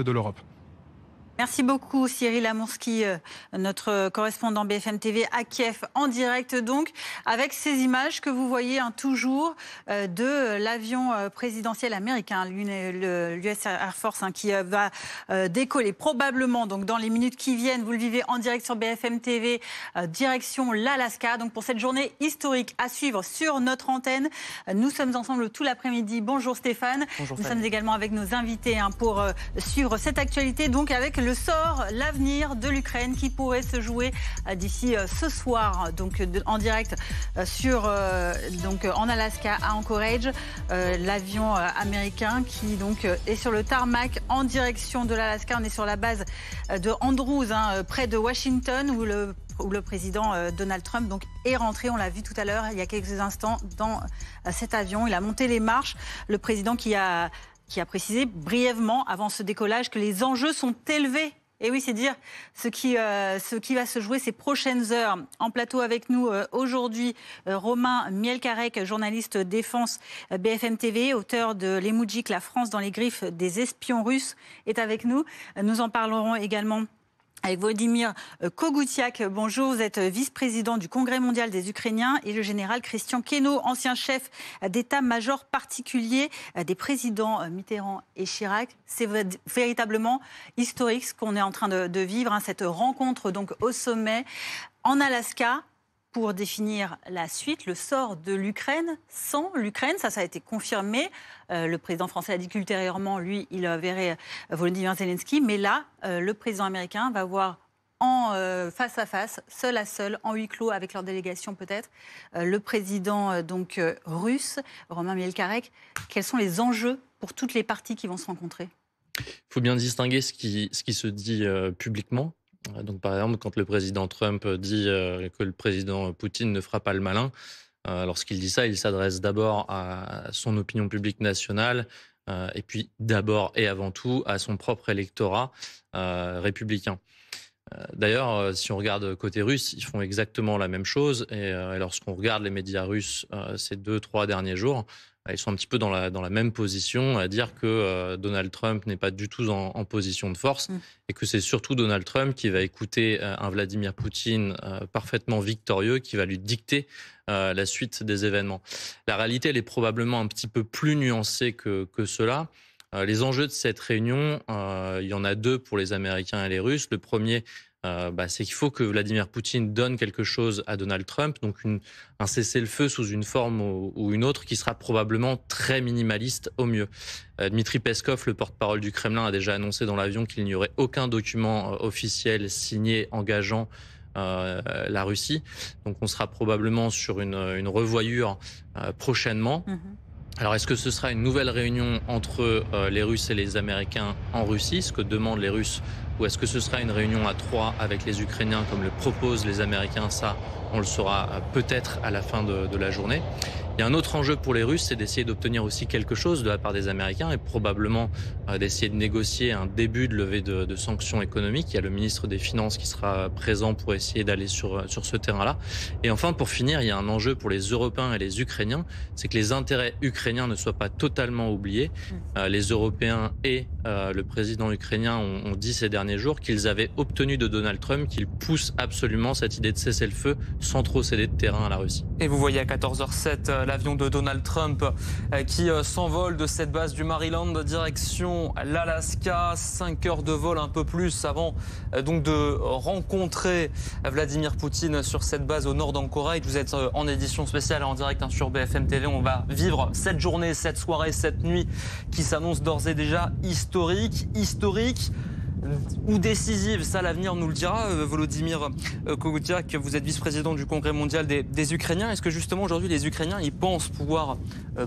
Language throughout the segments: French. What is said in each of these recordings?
de l'Europe. Merci beaucoup Cyril Amourski, notre correspondant BFM TV à Kiev, en direct donc, avec ces images que vous voyez toujours de l'avion présidentiel américain, l'US Air Force, qui va décoller probablement donc, dans les minutes qui viennent. Vous le vivez en direct sur BFM TV, direction l'Alaska. Donc pour cette journée historique à suivre sur notre antenne, nous sommes ensemble tout l'après-midi. Bonjour Stéphane. Bonjour, nous sommes également avec nos invités pour suivre cette actualité, donc avec le sort, l'avenir de l'Ukraine qui pourrait se jouer d'ici ce soir, donc en direct en Alaska à Anchorage, l'avion américain qui donc est sur le tarmac en direction de l'Alaska. On est sur la base de Andrews, près de Washington, où le président Donald Trump donc, est rentré, on l'a vu tout à l'heure, il y a quelques instants, dans cet avion. Il a monté les marches. Le président qui a précisé brièvement avant ce décollage que les enjeux sont élevés. Et oui, c'est dire ce qui va se jouer ces prochaines heures. En plateau avec nous aujourd'hui, Romain Mielcarec, journaliste défense BFM TV, auteur de l'Emoujik, la France dans les griffes des espions russes, est avec nous. Nous en parlerons également avec Volodymyr Kogoutiak. Bonjour, vous êtes vice-président du Congrès mondial des Ukrainiens, et le général Christian Queneau, ancien chef d'état-major particulier des présidents Mitterrand et Chirac. C'est véritablement historique ce qu'on est en train de vivre, cette rencontre donc au sommet en Alaska, pour définir la suite, le sort de l'Ukraine sans l'Ukraine. Ça a été confirmé. Le président français a dit qu'ultérieurement, lui, il verrait Volodymyr Zelensky. Mais là, le président américain va voir face à face, seul à seul, en huis clos, avec leur délégation peut-être, le président russe, Romain Mielcarec. Quels sont les enjeux pour toutes les parties qui vont se rencontrer ? Il faut bien distinguer ce qui se dit publiquement. Donc, par exemple, quand le président Trump dit que le président Poutine ne fera pas le malin, lorsqu'il dit ça, il s'adresse d'abord à son opinion publique nationale et puis d'abord et avant tout à son propre électorat républicain. D'ailleurs, si on regarde côté russe, ils font exactement la même chose. Et lorsqu'on regarde les médias russes ces 2-3 derniers jours, ils sont un petit peu dans la même position, à dire que Donald Trump n'est pas du tout en position de force et que c'est surtout Donald Trump qui va écouter un Vladimir Poutine parfaitement victorieux, qui va lui dicter la suite des événements. La réalité, elle est probablement un petit peu plus nuancée que cela. Les enjeux de cette réunion, il y en a deux pour les Américains et les Russes. Le premier, c'est qu'il faut que Vladimir Poutine donne quelque chose à Donald Trump, donc un cessez-le-feu sous une forme ou une autre qui sera probablement très minimaliste au mieux. Dmitri Peskov, le porte-parole du Kremlin, a déjà annoncé dans l'avion qu'il n'y aurait aucun document officiel signé engageant la Russie. Donc on sera probablement sur une revoyure prochainement. Alors, est-ce que ce sera une nouvelle réunion entre les Russes et les Américains en Russie, ce que demandent les Russes, ou est-ce que ce sera une réunion à 3 avec les Ukrainiens, comme le proposent les Américains? Ça, on le saura peut-être à la fin de la journée. Il y a un autre enjeu pour les Russes, c'est d'essayer d'obtenir aussi quelque chose de la part des Américains et probablement d'essayer de négocier un début de levée de sanctions économiques. Il y a le ministre des Finances qui sera présent pour essayer d'aller sur ce terrain-là. Et enfin, pour finir, il y a un enjeu pour les Européens et les Ukrainiens, c'est que les intérêts ukrainiens ne soient pas totalement oubliés. Les Européens et le président ukrainien ont dit ces derniers jours qu'ils avaient obtenu de Donald Trump qu'il pousse absolument cette idée de cessez-le-feu sans trop céder de terrain à la Russie. Et vous voyez à 14h07 l'avion de Donald Trump qui s'envole de cette base du Maryland direction l'Alaska. 5 heures de vol, un peu plus, avant donc de rencontrer Vladimir Poutine sur cette base au nord d'Anchorage. Vous êtes en édition spéciale en direct sur BFM TV. On va vivre cette journée, cette soirée, cette nuit qui s'annonce d'ores et déjà historique ou décisive, ça l'avenir nous le dira. Volodymyr Kogoutiak, vous êtes vice-président du Congrès mondial des Ukrainiens. Est-ce que justement aujourd'hui les Ukrainiens ils pensent pouvoir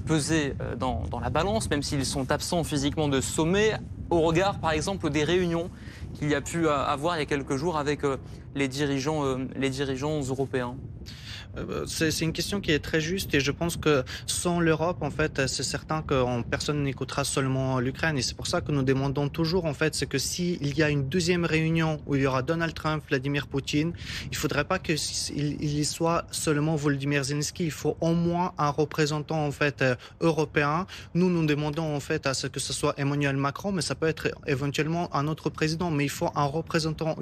peser dans la balance, même s'ils sont absents physiquement de sommet, au regard par exemple des réunions qu'il y a pu avoir il y a quelques jours avec les dirigeants européens? C'est une question qui est très juste et je pense que sans l'Europe, en fait, c'est certain que personne n'écoutera seulement l'Ukraine. Et c'est pour ça que nous demandons toujours, en fait, c'est que s'il y a une deuxième réunion où il y aura Donald Trump, Vladimir Poutine, il ne faudrait pas qu'il y soit seulement Volodymyr Zelensky. Il faut au moins un représentant, en fait, européen. Nous demandons, en fait, à ce que ce soit Emmanuel Macron, mais ça peut être éventuellement un autre président. Mais il faut un représentant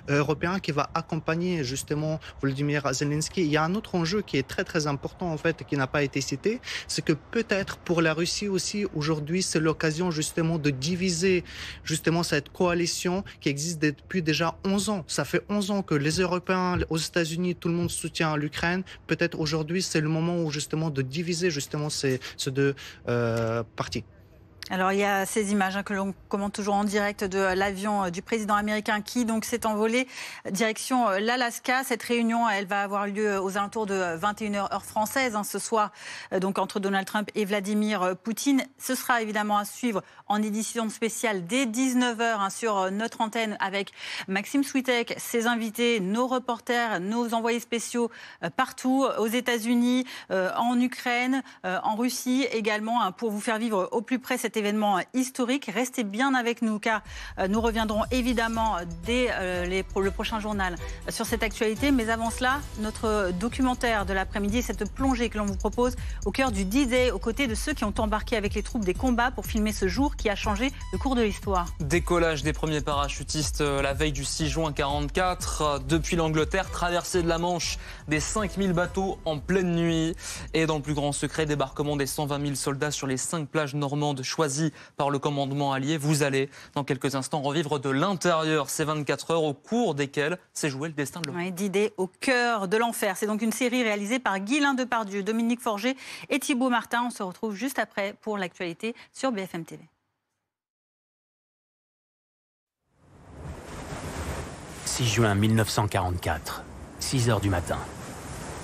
européen qui va accompagner, justement, Volodymyr Zelensky. Il y a un autre enjeu qui est très très important en fait, qui n'a pas été cité, c'est que peut-être pour la Russie aussi aujourd'hui c'est l'occasion justement de diviser justement cette coalition qui existe depuis déjà 11 ans. Ça fait 11 ans que les Européens, aux États-Unis, tout le monde soutient l'Ukraine. Peut-être aujourd'hui c'est le moment où justement de diviser justement ces deux parties. Alors il y a ces images que l'on commente toujours en direct de l'avion du président américain qui donc s'est envolé direction l'Alaska. Cette réunion, elle va avoir lieu aux alentours de 21h heure française ce soir, donc entre Donald Trump et Vladimir Poutine. Ce sera évidemment à suivre en édition spéciale dès 19h sur notre antenne avec Maxime Switek, ses invités, nos reporters, nos envoyés spéciaux partout aux États-Unis, en Ukraine, en Russie également, pour vous faire vivre au plus près cet événement historique. Restez bien avec nous car nous reviendrons évidemment dès le prochain journal sur cette actualité. Mais avant cela, notre documentaire de l'après-midi, cette plongée que l'on vous propose au cœur du D-Day, aux côtés de ceux qui ont embarqué avec les troupes des combats pour filmer ce jour qui a changé le cours de l'histoire. Décollage des premiers parachutistes la veille du 6 juin 1944 depuis l'Angleterre, traversée de la Manche des 5000 bateaux en pleine nuit et dans le plus grand secret, débarquement des 120 000 soldats sur les 5 plages normandes choisies par le commandement allié. Vous allez, dans quelques instants, revivre de l'intérieur ces 24 heures au cours desquelles s'est joué le destin de l'Europe. Oui, d'idées au cœur de l'enfer. C'est donc une série réalisée par Guylain Depardieu, Dominique Forget et Thibaut Martin. On se retrouve juste après pour l'actualité sur BFM TV. « 6 juin 1944, 6h du matin,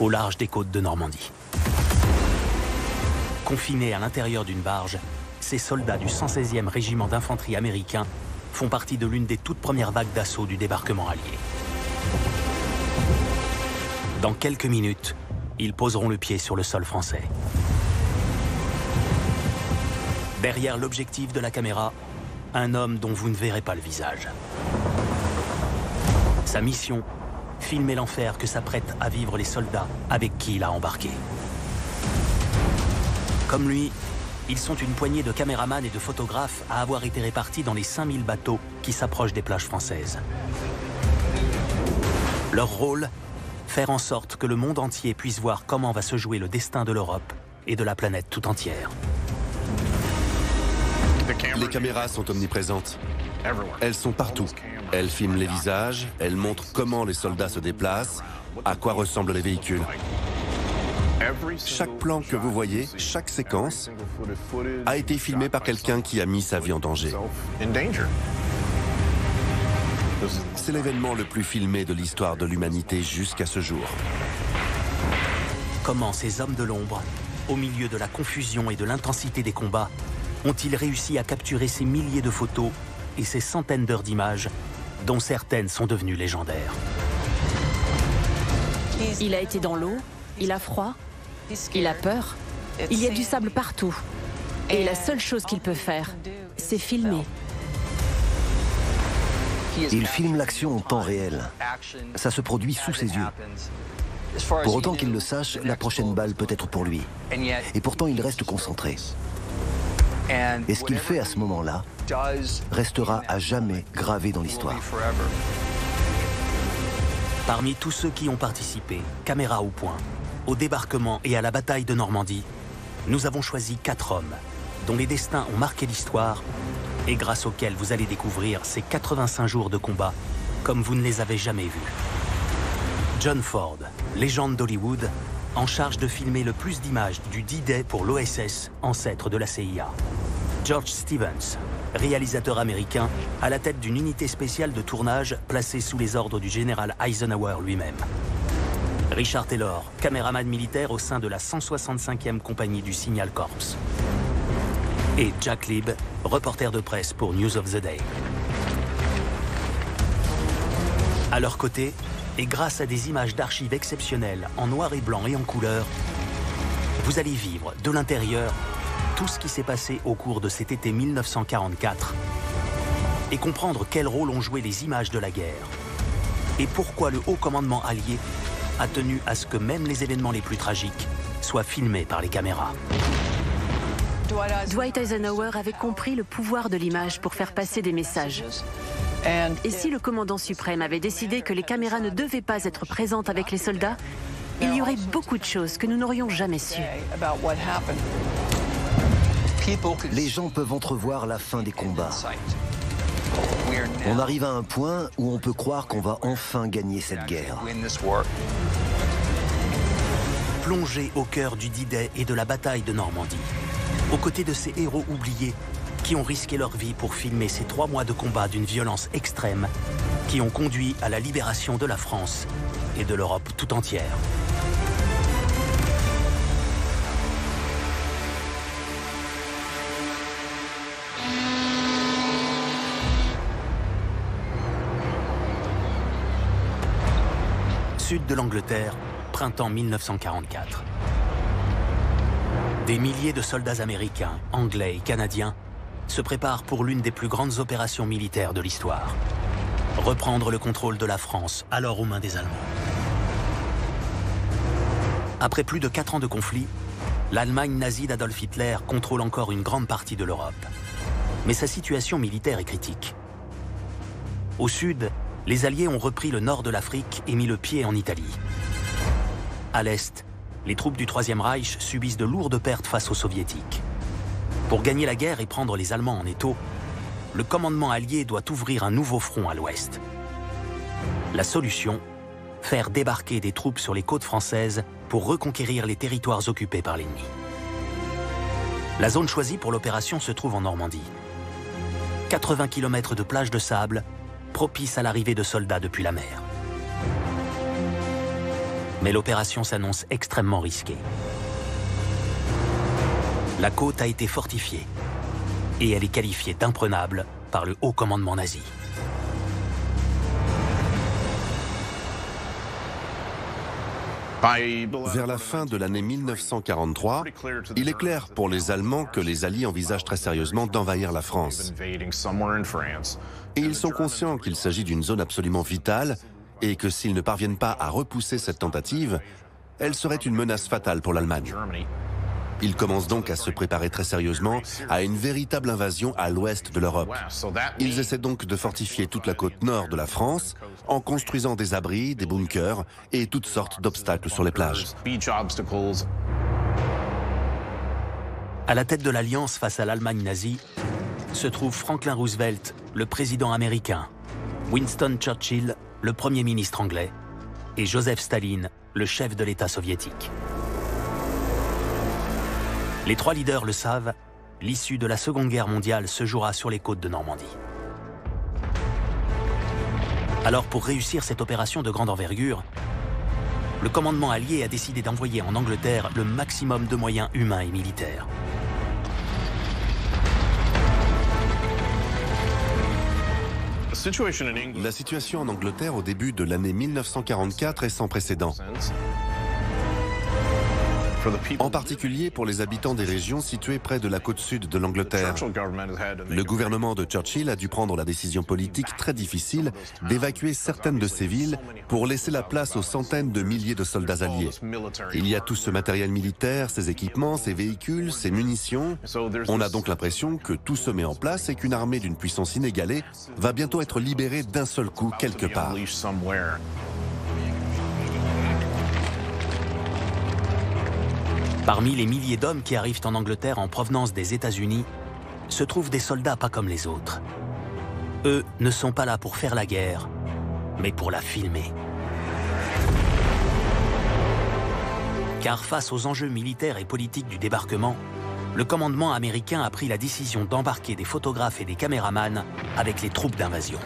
au large des côtes de Normandie. Confinés à l'intérieur d'une barge, ces soldats du 116e régiment d'infanterie américain font partie de l'une des toutes premières vagues d'assaut du débarquement allié. Dans quelques minutes, ils poseront le pied sur le sol français. Derrière l'objectif de la caméra, un homme dont vous ne verrez pas le visage. Sa mission, filmer l'enfer que s'apprêtent à vivre les soldats avec qui il a embarqué. Comme lui, ils sont une poignée de caméramans et de photographes à avoir été répartis dans les 5000 bateaux qui s'approchent des plages françaises. Leur rôle, faire en sorte que le monde entier puisse voir comment va se jouer le destin de l'Europe et de la planète tout entière. Les caméras sont omniprésentes. Elles sont partout. Elles filment les visages, elles montrent comment les soldats se déplacent, à quoi ressemblent les véhicules. Chaque plan que vous voyez, chaque séquence, a été filmé par quelqu'un qui a mis sa vie en danger. C'est l'événement le plus filmé de l'histoire de l'humanité jusqu'à ce jour. Comment ces hommes de l'ombre, au milieu de la confusion et de l'intensité des combats, ont-ils réussi à capturer ces milliers de photos et ces centaines d'heures d'images, dont certaines sont devenues légendaires? Il a été dans l'eau, il a froid, il a peur, il y a du sable partout. Et la seule chose qu'il peut faire, c'est filmer. Il filme l'action en temps réel. Ça se produit sous ses yeux. Pour autant qu'il le sache, la prochaine balle peut être pour lui. Et pourtant, il reste concentré. Et ce qu'il fait à ce moment-là restera à jamais gravé dans l'histoire. Parmi tous ceux qui ont participé, caméra au point, au débarquement et à la bataille de Normandie, nous avons choisi 4 hommes dont les destins ont marqué l'histoire et grâce auxquels vous allez découvrir ces 85 jours de combat comme vous ne les avez jamais vus. John Ford, légende d'Hollywood, en charge de filmer le plus d'images du D-Day pour l'OSS, ancêtre de la CIA. George Stevens, réalisateur américain, à la tête d'une unité spéciale de tournage placée sous les ordres du général Eisenhower lui-même. Richard Taylor, caméraman militaire au sein de la 165e compagnie du Signal Corps. Et Jack Lieb, reporter de presse pour News of the Day. À leur côté, Et grâce à des images d'archives exceptionnelles en noir et blanc et en couleur, vous allez vivre de l'intérieur tout ce qui s'est passé au cours de cet été 1944 et comprendre quel rôle ont joué les images de la guerre et pourquoi le haut commandement allié a tenu à ce que même les événements les plus tragiques soient filmés par les caméras. Dwight Eisenhower avait compris le pouvoir de l'image pour faire passer des messages. Et si le commandant suprême avait décidé que les caméras ne devaient pas être présentes avec les soldats, il y aurait beaucoup de choses que nous n'aurions jamais su. Les gens peuvent entrevoir la fin des combats. On arrive à un point où on peut croire qu'on va enfin gagner cette guerre. Plongé au cœur du D-Day et de la bataille de Normandie, aux côtés de ces héros oubliés qui ont risqué leur vie pour filmer ces 3 mois de combat d'une violence extrême qui ont conduit à la libération de la France et de l'Europe tout entière. Sud de l'Angleterre, printemps 1944. Des milliers de soldats américains, anglais et canadiens se préparent pour l'une des plus grandes opérations militaires de l'histoire. Reprendre le contrôle de la France, alors aux mains des Allemands. Après plus de 4 ans de conflit, l'Allemagne nazie d'Adolf Hitler contrôle encore une grande partie de l'Europe. Mais sa situation militaire est critique. Au sud, les Alliés ont repris le nord de l'Afrique et mis le pied en Italie. À l'est, les troupes du Troisième Reich subissent de lourdes pertes face aux Soviétiques. Pour gagner la guerre et prendre les Allemands en étau, le commandement allié doit ouvrir un nouveau front à l'ouest. La solution, faire débarquer des troupes sur les côtes françaises pour reconquérir les territoires occupés par l'ennemi. La zone choisie pour l'opération se trouve en Normandie. 80 km de plages de sable, propice à l'arrivée de soldats depuis la mer. Mais l'opération s'annonce extrêmement risquée. La côte a été fortifiée et elle est qualifiée d'imprenable par le haut commandement nazi. Vers la fin de l'année 1943, il est clair pour les Allemands que les Alliés envisagent très sérieusement d'envahir la France. Et ils sont conscients qu'il s'agit d'une zone absolument vitale et que s'ils ne parviennent pas à repousser cette tentative, elle serait une menace fatale pour l'Allemagne. Ils commencent donc à se préparer très sérieusement à une véritable invasion à l'ouest de l'Europe. Ils essaient donc de fortifier toute la côte nord de la France en construisant des abris, des bunkers et toutes sortes d'obstacles sur les plages. À la tête de l'Alliance face à l'Allemagne nazie se trouve Franklin Roosevelt, le président américain, Winston Churchill, le Premier ministre anglais, et Joseph Staline, le chef de l'État soviétique. Les 3 leaders le savent, l'issue de la Seconde Guerre mondiale se jouera sur les côtes de Normandie. Alors pour réussir cette opération de grande envergure, le commandement allié a décidé d'envoyer en Angleterre le maximum de moyens humains et militaires. La situation en Angleterre au début de l'année 1944 est sans précédent. En particulier pour les habitants des régions situées près de la côte sud de l'Angleterre. Le gouvernement de Churchill a dû prendre la décision politique très difficile d'évacuer certaines de ces villes pour laisser la place aux centaines de milliers de soldats alliés. Il y a tout ce matériel militaire, ces équipements, ces véhicules, ces munitions. On a donc l'impression que tout se met en place et qu'une armée d'une puissance inégalée va bientôt être libérée d'un seul coup quelque part. Parmi les milliers d'hommes qui arrivent en Angleterre en provenance des États-Unis, se trouvent des soldats pas comme les autres. Eux ne sont pas là pour faire la guerre, mais pour la filmer. Car face aux enjeux militaires et politiques du débarquement, le commandement américain a pris la décision d'embarquer des photographes et des caméramans avec les troupes d'invasion.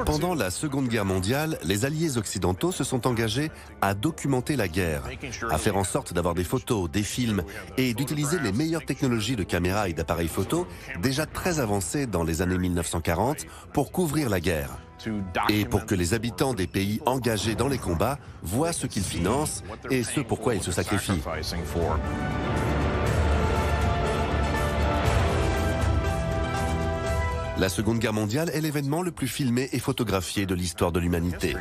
Pendant la Seconde Guerre mondiale, les alliés occidentaux se sont engagés à documenter la guerre, à faire en sorte d'avoir des photos, des films et d'utiliser les meilleures technologies de caméras et d'appareils photo déjà très avancées dans les années 1940 pour couvrir la guerre. Et pour que les habitants des pays engagés dans les combats voient ce qu'ils financent et ce pourquoi ils se sacrifient. La Seconde Guerre mondiale est l'événement le plus filmé et photographié de l'histoire de l'humanité.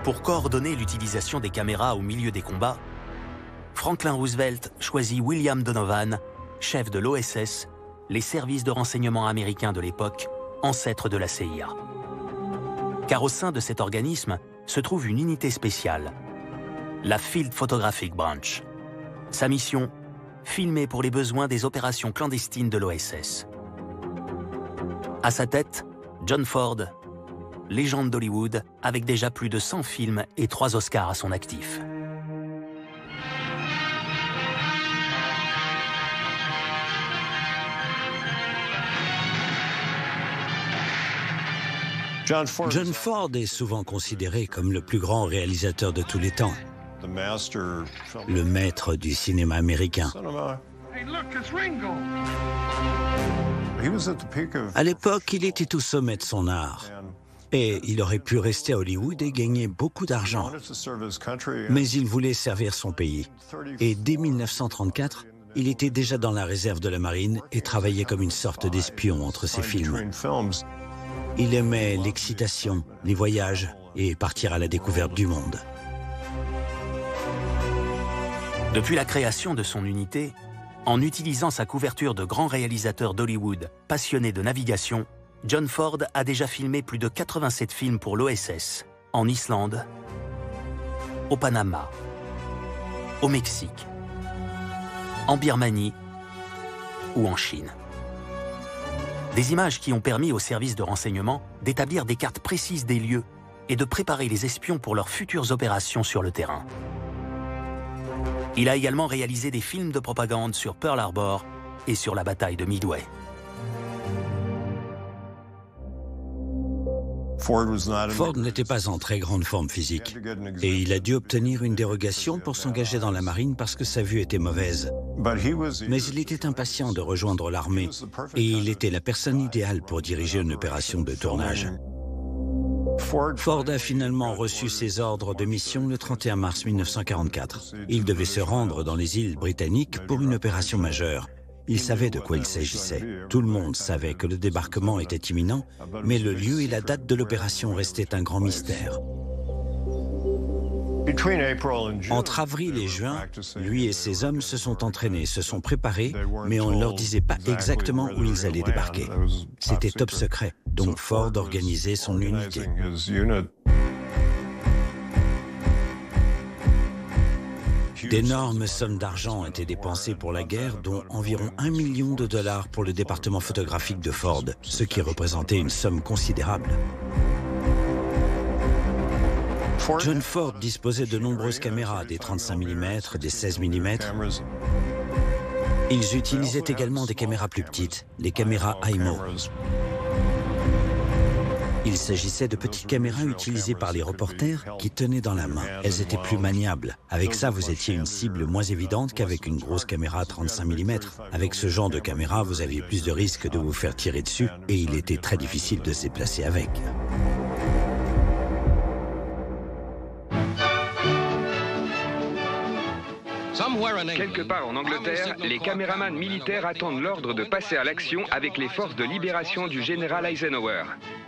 Pour coordonner l'utilisation des caméras au milieu des combats, Franklin Roosevelt choisit William Donovan, chef de l'OSS, les services de renseignement américains de l'époque, ancêtre de la CIA. Car au sein de cet organisme se trouve une unité spéciale, la Field Photographic Branch. Sa mission, filmer pour les besoins des opérations clandestines de l'OSS. À sa tête, John Ford, légende d'Hollywood, avec déjà plus de 100 films et 3 Oscars à son actif. John Ford est souvent considéré comme le plus grand réalisateur de tous les temps, le maître du cinéma américain. À l'époque, il était au sommet de son art. Et il aurait pu rester à Hollywood et gagner beaucoup d'argent. Mais il voulait servir son pays. Et dès 1934, il était déjà dans la réserve de la marine et travaillait comme une sorte d'espion entre ses films. Il aimait l'excitation, les voyages et partir à la découverte du monde. Depuis la création de son unité, en utilisant sa couverture de grands réalisateurs d'Hollywood passionnés de navigation, John Ford a déjà filmé plus de 87 films pour l'OSS, en Islande, au Panama, au Mexique, en Birmanie ou en Chine. Des images qui ont permis aux services de renseignement d'établir des cartes précises des lieux et de préparer les espions pour leurs futures opérations sur le terrain. Il a également réalisé des films de propagande sur Pearl Harbor et sur la bataille de Midway. Ford n'était pas en très grande forme physique et il a dû obtenir une dérogation pour s'engager dans la marine parce que sa vue était mauvaise. Mais il était impatient de rejoindre l'armée et il était la personne idéale pour diriger une opération de tournage. Ford a finalement reçu ses ordres de mission le 31 mars 1944. Il devait se rendre dans les îles britanniques pour une opération majeure. Il savait de quoi il s'agissait. Tout le monde savait que le débarquement était imminent, mais le lieu et la date de l'opération restaient un grand mystère. Entre avril et juin, lui et ses hommes se sont entraînés, se sont préparés, mais on ne leur disait pas exactement où ils allaient débarquer. C'était top secret, donc Ford organisait son unité. D'énormes sommes d'argent ont été dépensées pour la guerre, dont environ $1 million pour le département photographique de Ford, ce qui représentait une somme considérable. John Ford disposait de nombreuses caméras, des 35 mm, des 16 mm. Ils utilisaient également des caméras plus petites, les caméras IMO. Il s'agissait de petites caméras utilisées par les reporters qui tenaient dans la main. Elles étaient plus maniables. Avec ça, vous étiez une cible moins évidente qu'avec une grosse caméra 35 mm. Avec ce genre de caméra, vous aviez plus de risques de vous faire tirer dessus et il était très difficile de se déplacer avec. Quelque part en Angleterre, les caméramans militaires attendent l'ordre de passer à l'action avec les forces de libération du général Eisenhower.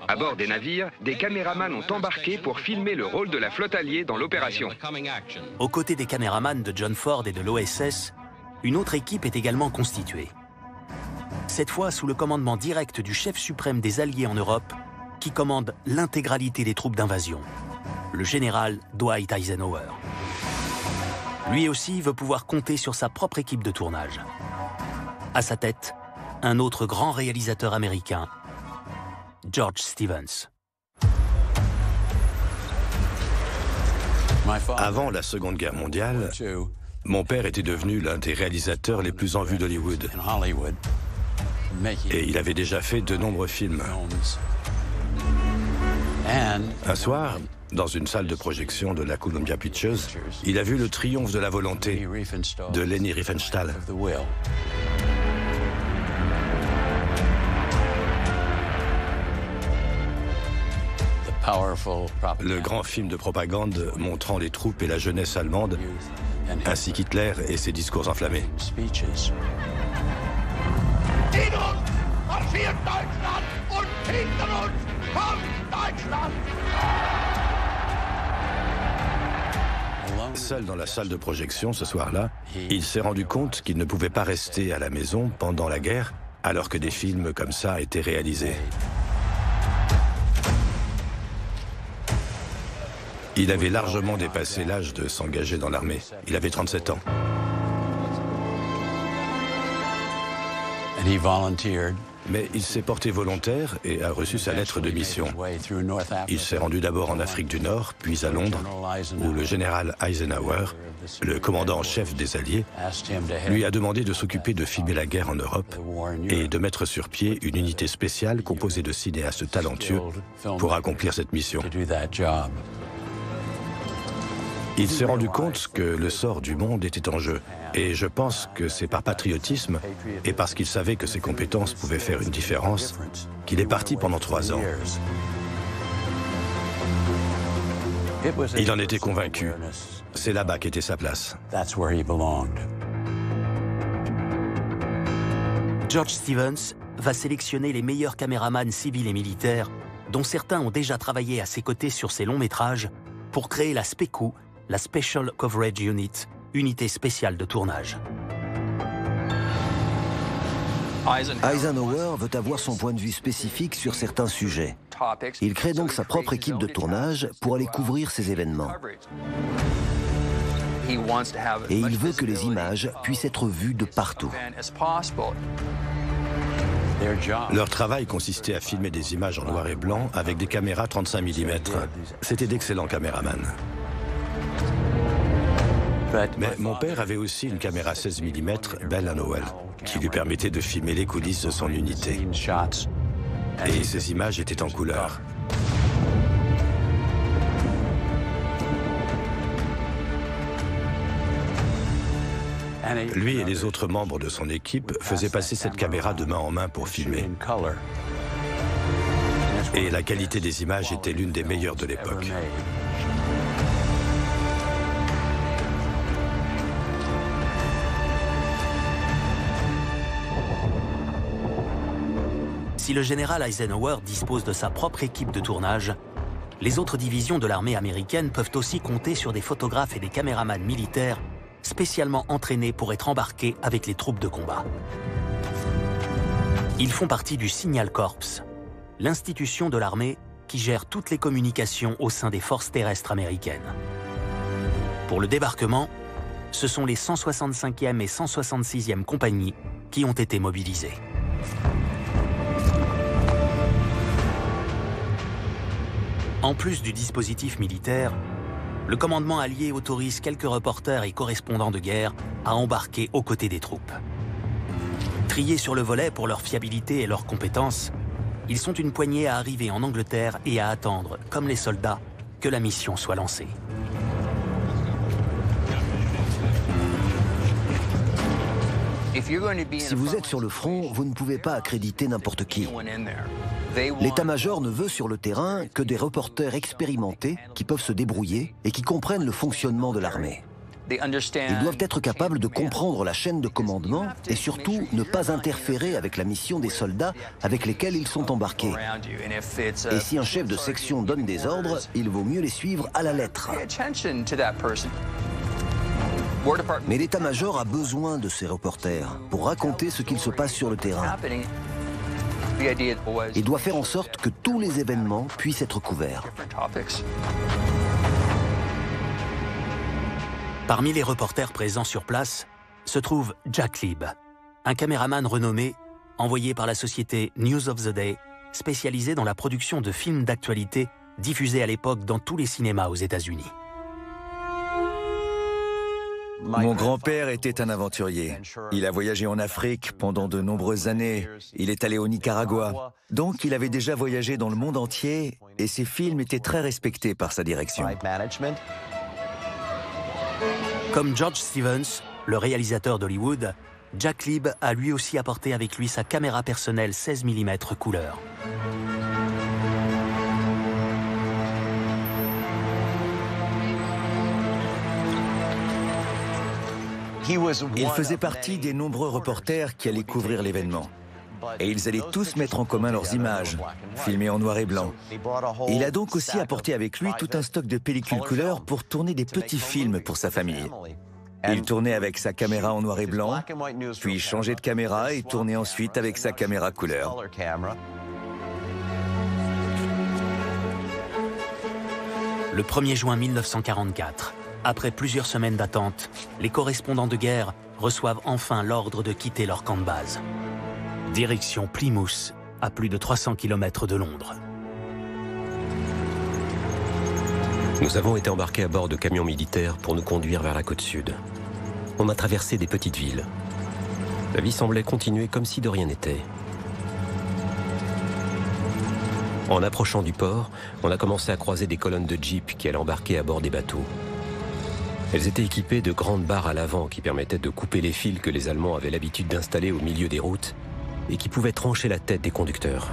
À bord des navires, des caméramans ont embarqué pour filmer le rôle de la flotte alliée dans l'opération. Aux côtés des caméramans de John Ford et de l'OSS, une autre équipe est également constituée. Cette fois sous le commandement direct du chef suprême des Alliés en Europe, qui commande l'intégralité des troupes d'invasion, le général Dwight Eisenhower. Lui aussi veut pouvoir compter sur sa propre équipe de tournage. À sa tête, un autre grand réalisateur américain, George Stevens. Avant la Seconde Guerre mondiale, Mon père était devenu l'un des réalisateurs les plus en vue d'Hollywood. Et il avait déjà fait de nombreux films. Un soir, dans une salle de projection de la Columbia Pictures, il a vu Le Triomphe de la volonté de Leni Riefenstahl. Le grand film de propagande montrant les troupes et la jeunesse allemande, ainsi qu'Hitler et ses discours enflammés. Seul dans la salle de projection ce soir-là, il s'est rendu compte qu'il ne pouvait pas rester à la maison pendant la guerre, alors que des films comme ça étaient réalisés. Il avait largement dépassé l'âge de s'engager dans l'armée. Il avait 37 ans. Mais il s'est porté volontaire et a reçu sa lettre de mission. Il s'est rendu d'abord en Afrique du Nord, puis à Londres, où le général Eisenhower, le commandant en chef des Alliés, lui a demandé de s'occuper de filmer la guerre en Europe et de mettre sur pied une unité spéciale composée de cinéastes talentueux pour accomplir cette mission. Il s'est rendu compte que le sort du monde était en jeu. Et je pense que c'est par patriotisme et parce qu'il savait que ses compétences pouvaient faire une différence qu'il est parti pendant 3 ans. Il en était convaincu. C'est là-bas qu'était sa place. George Stevens va sélectionner les meilleurs caméramans civils et militaires, dont certains ont déjà travaillé à ses côtés sur ses longs métrages, pour créer la SPECU, la Special Coverage Unit, unité spéciale de tournage. Eisenhower veut avoir son point de vue spécifique sur certains sujets. Il crée donc sa propre équipe de tournage pour aller couvrir ces événements. Et il veut que les images puissent être vues de partout. Leur travail consistait à filmer des images en noir et blanc avec des caméras 35 mm. C'était d'excellents caméramans. Mais mon père avait aussi une caméra 16 mm Bell & Howell, qui lui permettait de filmer les coulisses de son unité. Et ces images étaient en couleur. Lui et les autres membres de son équipe faisaient passer cette caméra de main en main pour filmer. Et la qualité des images était l'une des meilleures de l'époque. Si le général Eisenhower dispose de sa propre équipe de tournage, les autres divisions de l'armée américaine peuvent aussi compter sur des photographes et des caméramans militaires spécialement entraînés pour être embarqués avec les troupes de combat. Ils font partie du Signal Corps, l'institution de l'armée qui gère toutes les communications au sein des forces terrestres américaines. Pour le débarquement, ce sont les 165e et 166e compagnies qui ont été mobilisées. En plus du dispositif militaire, le commandement allié autorise quelques reporters et correspondants de guerre à embarquer aux côtés des troupes. Triés sur le volet pour leur fiabilité et leurs compétences, ils sont une poignée à arriver en Angleterre et à attendre, comme les soldats, que la mission soit lancée. Si vous êtes sur le front, vous ne pouvez pas accréditer n'importe qui. L'état-major ne veut sur le terrain que des reporters expérimentés qui peuvent se débrouiller et qui comprennent le fonctionnement de l'armée. Ils doivent être capables de comprendre la chaîne de commandement et surtout ne pas interférer avec la mission des soldats avec lesquels ils sont embarqués. Et si un chef de section donne des ordres, il vaut mieux les suivre à la lettre. Mais l'état-major a besoin de ces reporters pour raconter ce qu'il se passe sur le terrain. Il doit faire en sorte que tous les événements puissent être couverts. Parmi les reporters présents sur place se trouve Jack Lieb, un caméraman renommé envoyé par la société News of the Day, spécialisée dans la production de films d'actualité diffusés à l'époque dans tous les cinémas aux États-Unis. Mon grand-père était un aventurier. Il a voyagé en Afrique pendant de nombreuses années. Il est allé au Nicaragua. Donc il avait déjà voyagé dans le monde entier et ses films étaient très respectés par sa direction. Comme George Stevens, le réalisateur d'Hollywood, Jack Lieb a lui aussi apporté avec lui sa caméra personnelle 16 mm couleur. Il faisait partie des nombreux reporters qui allaient couvrir l'événement. Et ils allaient tous mettre en commun leurs images, filmées en noir et blanc. Et il a donc aussi apporté avec lui tout un stock de pellicules couleur pour tourner des petits films pour sa famille. Il tournait avec sa caméra en noir et blanc, puis changeait de caméra et tournait ensuite avec sa caméra couleur. Le 1er juin 1944, après plusieurs semaines d'attente, les correspondants de guerre reçoivent enfin l'ordre de quitter leur camp de base. Direction Plymouth, à plus de 300 km de Londres. Nous avons été embarqués à bord de camions militaires pour nous conduire vers la côte sud. On a traversé des petites villes. La vie semblait continuer comme si de rien n'était. En approchant du port, on a commencé à croiser des colonnes de jeeps qui allaient embarquer à bord des bateaux. Elles étaient équipées de grandes barres à l'avant qui permettaient de couper les fils que les Allemands avaient l'habitude d'installer au milieu des routes et qui pouvaient trancher la tête des conducteurs.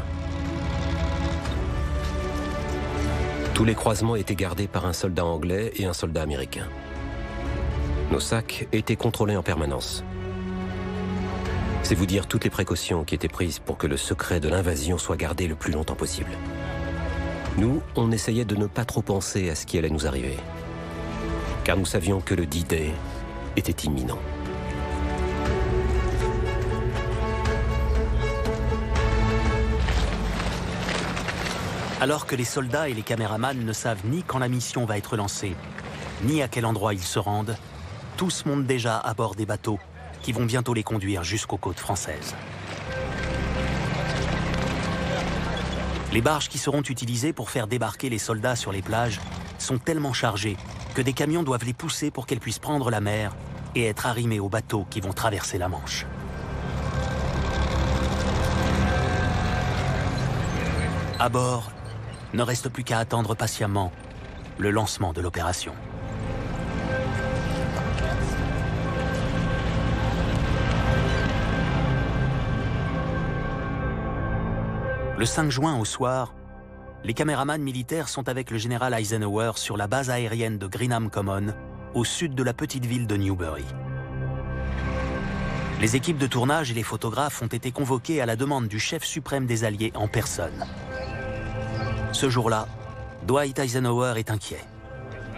Tous les croisements étaient gardés par un soldat anglais et un soldat américain. Nos sacs étaient contrôlés en permanence. C'est vous dire toutes les précautions qui étaient prises pour que le secret de l'invasion soit gardé le plus longtemps possible. Nous, on essayait de ne pas trop penser à ce qui allait nous arriver, car nous savions que le D-Day était imminent. Alors que les soldats et les caméramans ne savent ni quand la mission va être lancée, ni à quel endroit ils se rendent, tous montent déjà à bord des bateaux qui vont bientôt les conduire jusqu'aux côtes françaises. Les barges qui seront utilisées pour faire débarquer les soldats sur les plages sont tellement chargées que des camions doivent les pousser pour qu'elles puissent prendre la mer et être arrimées aux bateaux qui vont traverser la Manche. À bord, ne reste plus qu'à attendre patiemment le lancement de l'opération. Le 5 juin au soir, les caméramans militaires sont avec le général Eisenhower sur la base aérienne de Greenham Common, au sud de la petite ville de Newbury. Les équipes de tournage et les photographes ont été convoqués à la demande du chef suprême des Alliés en personne. Ce jour-là, Dwight Eisenhower est inquiet.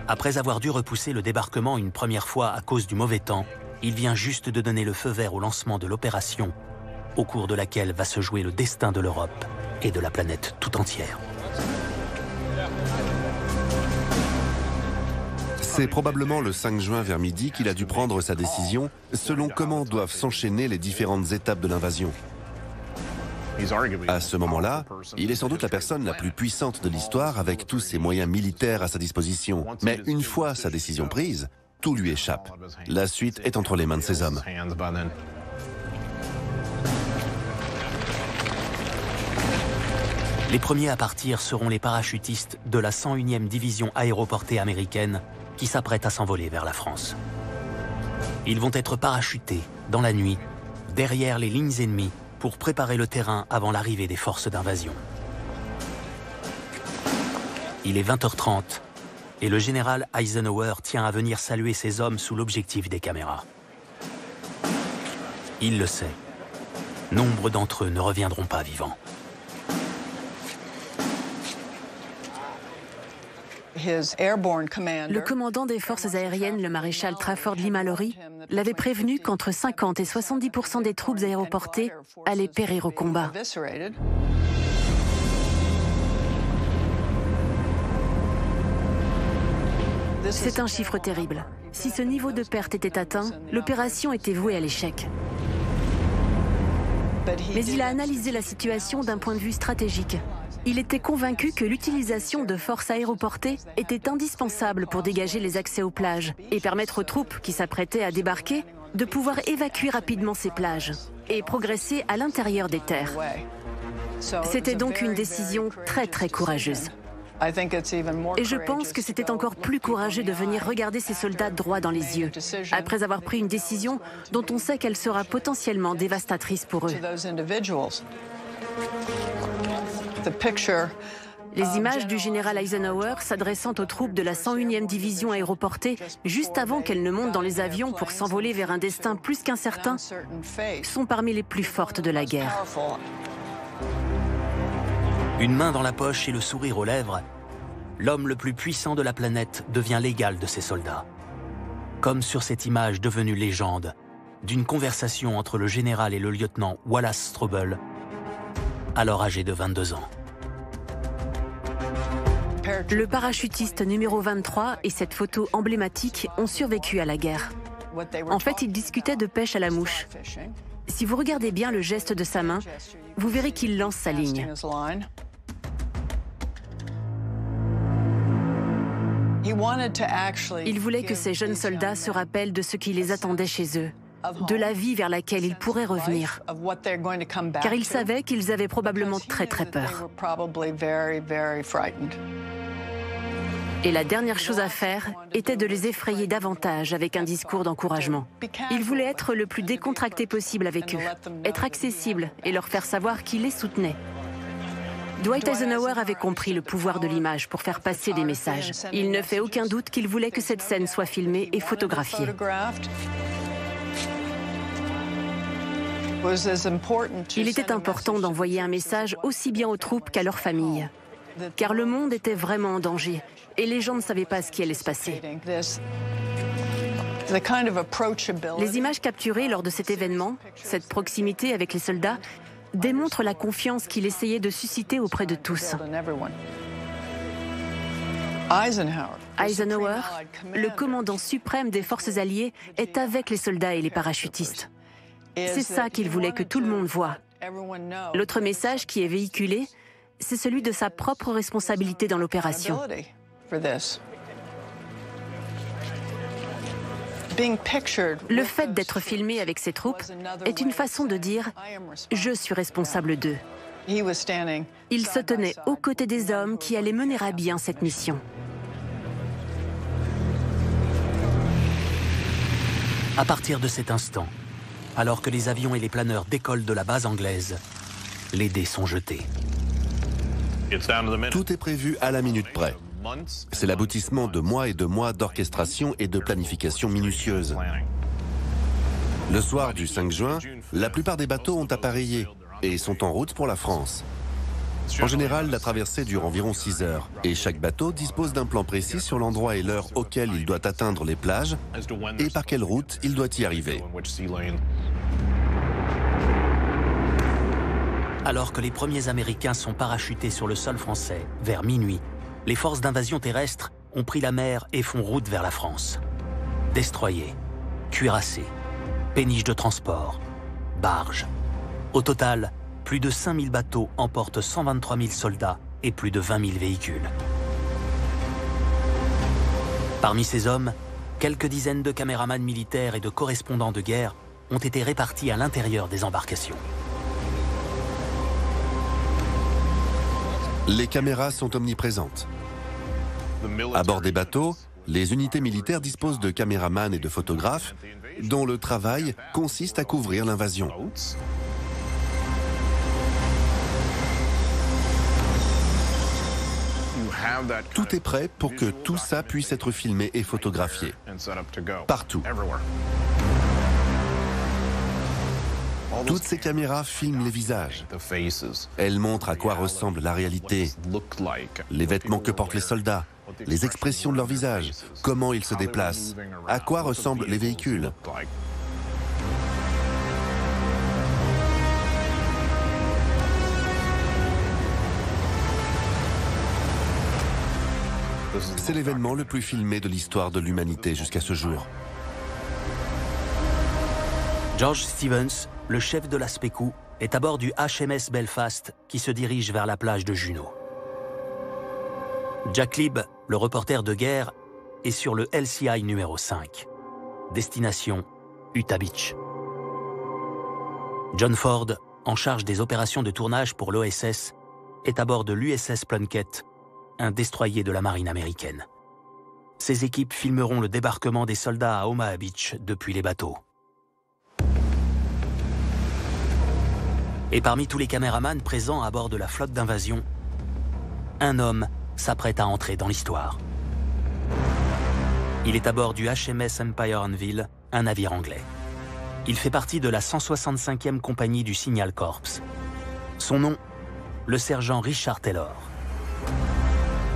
Après avoir dû repousser le débarquement une première fois à cause du mauvais temps, il vient juste de donner le feu vert au lancement de l'opération, au cours de laquelle va se jouer le destin de l'Europe et de la planète tout entière. C'est probablement le 5 juin vers midi qu'il a dû prendre sa décision selon comment doivent s'enchaîner les différentes étapes de l'invasion. À ce moment-là, il est sans doute la personne la plus puissante de l'histoire avec tous ses moyens militaires à sa disposition. Mais une fois sa décision prise, tout lui échappe. La suite est entre les mains de ses hommes. Les premiers à partir seront les parachutistes de la 101e division aéroportée américaine qui s'apprête à s'envoler vers la France. Ils vont être parachutés dans la nuit, derrière les lignes ennemies, pour préparer le terrain avant l'arrivée des forces d'invasion. Il est 20h30 et le général Eisenhower tient à venir saluer ses hommes sous l'objectif des caméras. Il le sait, nombre d'entre eux ne reviendront pas vivants. Le commandant des forces aériennes, le maréchal Trafford Leigh-Mallory, l'avait prévenu qu'entre 50 et 70% des troupes aéroportées allaient périr au combat. C'est un chiffre terrible. Si ce niveau de perte était atteint, l'opération était vouée à l'échec. Mais il a analysé la situation d'un point de vue stratégique. Il était convaincu que l'utilisation de forces aéroportées était indispensable pour dégager les accès aux plages et permettre aux troupes qui s'apprêtaient à débarquer de pouvoir évacuer rapidement ces plages et progresser à l'intérieur des terres. C'était donc une décision très courageuse. Et je pense que c'était encore plus courageux de venir regarder ces soldats droit dans les yeux, après avoir pris une décision dont on sait qu'elle sera potentiellement dévastatrice pour eux. Les images du général Eisenhower s'adressant aux troupes de la 101e division aéroportée juste avant qu'elles ne montent dans les avions pour s'envoler vers un destin plus qu'incertain sont parmi les plus fortes de la guerre. Une main dans la poche et le sourire aux lèvres, l'homme le plus puissant de la planète devient l'égal de ses soldats. Comme sur cette image devenue légende d'une conversation entre le général et le lieutenant Wallace Strobel, alors âgé de 22 ans. Le parachutiste numéro 23 et cette photo emblématique ont survécu à la guerre. En fait, ils discutaient de pêche à la mouche. Si vous regardez bien le geste de sa main, vous verrez qu'il lance sa ligne. Il voulait que ces jeunes soldats se rappellent de ce qui les attendait chez eux, de la vie vers laquelle ils pourraient revenir, car ils savaient qu'ils avaient probablement très peur. Et la dernière chose à faire était de les effrayer davantage avec un discours d'encouragement. Il voulait être le plus décontracté possible avec eux, être accessible et leur faire savoir qu'il les soutenait. Dwight Eisenhower avait compris le pouvoir de l'image pour faire passer des messages. Il ne fait aucun doute qu'il voulait que cette scène soit filmée et photographiée. Il était important d'envoyer un message aussi bien aux troupes qu'à leurs familles, car le monde était vraiment en danger et les gens ne savaient pas ce qui allait se passer. Les images capturées lors de cet événement, cette proximité avec les soldats, démontrent la confiance qu'il essayait de susciter auprès de tous. Eisenhower, le commandant suprême des forces alliées, est avec les soldats et les parachutistes. C'est ça qu'il voulait que tout le monde voie. L'autre message qui est véhiculé, c'est celui de sa propre responsabilité dans l'opération. Le fait d'être filmé avec ses troupes est une façon de dire « je suis responsable d'eux ». Il se tenait aux côtés des hommes qui allaient mener à bien cette mission. À partir de cet instant, alors que les avions et les planeurs décollent de la base anglaise, les dés sont jetés. Tout est prévu à la minute près. C'est l'aboutissement de mois et de mois d'orchestration et de planification minutieuse. Le soir du 5 juin, la plupart des bateaux ont appareillé et sont en route pour la France. En général, la traversée dure environ 6 heures et chaque bateau dispose d'un plan précis sur l'endroit et l'heure auquel il doit atteindre les plages et par quelle route il doit y arriver. Alors que les premiers Américains sont parachutés sur le sol français, vers minuit, les forces d'invasion terrestre ont pris la mer et font route vers la France. Destroyers, cuirassés, péniches de transport, barges. Au total, plus de 5000 bateaux emportent 123 000 soldats et plus de 20 000 véhicules. Parmi ces hommes, quelques dizaines de caméramans militaires et de correspondants de guerre ont été répartis à l'intérieur des embarcations. Les caméras sont omniprésentes. À bord des bateaux, les unités militaires disposent de caméramans et de photographes dont le travail consiste à couvrir l'invasion. Tout est prêt pour que tout ça puisse être filmé et photographié. Partout. Toutes ces caméras filment les visages. Elles montrent à quoi ressemble la réalité, les vêtements que portent les soldats, les expressions de leur visage, comment ils se déplacent, à quoi ressemblent les véhicules. C'est l'événement le plus filmé de l'histoire de l'humanité jusqu'à ce jour. George Stevens, le chef de la SPECU, est à bord du HMS Belfast qui se dirige vers la plage de Juno. Jack Libb, le reporter de guerre, est sur le LCI numéro 5. Destination Utah Beach. John Ford, en charge des opérations de tournage pour l'OSS, est à bord de l'USS Plunkett, un destroyer de la marine américaine. Ses équipes filmeront le débarquement des soldats à Omaha Beach depuis les bateaux. Et parmi tous les caméramans présents à bord de la flotte d'invasion, un homme s'apprête à entrer dans l'histoire. Il est à bord du HMS Empire Anvil, un navire anglais. Il fait partie de la 165e compagnie du Signal Corps. Son nom, le sergent Richard Taylor.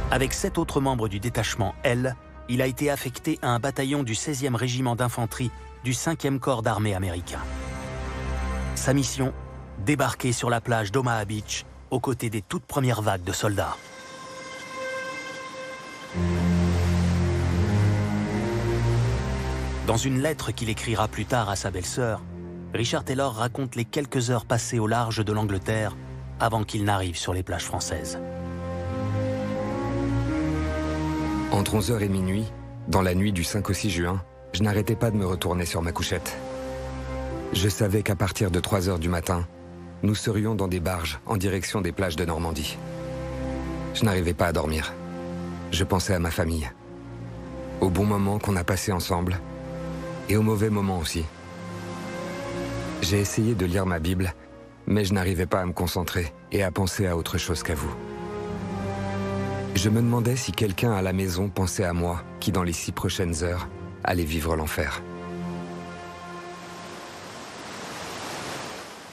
Avec 7 autres membres du détachement L, il a été affecté à un bataillon du 16e régiment d'infanterie du 5e corps d'armée américain. Sa mission, débarquer sur la plage d'Omaha Beach aux côtés des toutes premières vagues de soldats. Dans une lettre qu'il écrira plus tard à sa belle-sœur, Richard Taylor raconte les quelques heures passées au large de l'Angleterre avant qu'il n'arrive sur les plages françaises. Entre 11h et minuit, dans la nuit du 5 au 6 juin, je n'arrêtais pas de me retourner sur ma couchette. Je savais qu'à partir de 3h du matin, nous serions dans des barges en direction des plages de Normandie. Je n'arrivais pas à dormir. Je pensais à ma famille, au bon moment qu'on a passé ensemble, et au mauvais moment aussi. J'ai essayé de lire ma Bible, mais je n'arrivais pas à me concentrer et à penser à autre chose qu'à vous. Je me demandais si quelqu'un à la maison pensait à moi, qui dans les 6 prochaines heures allait vivre l'enfer.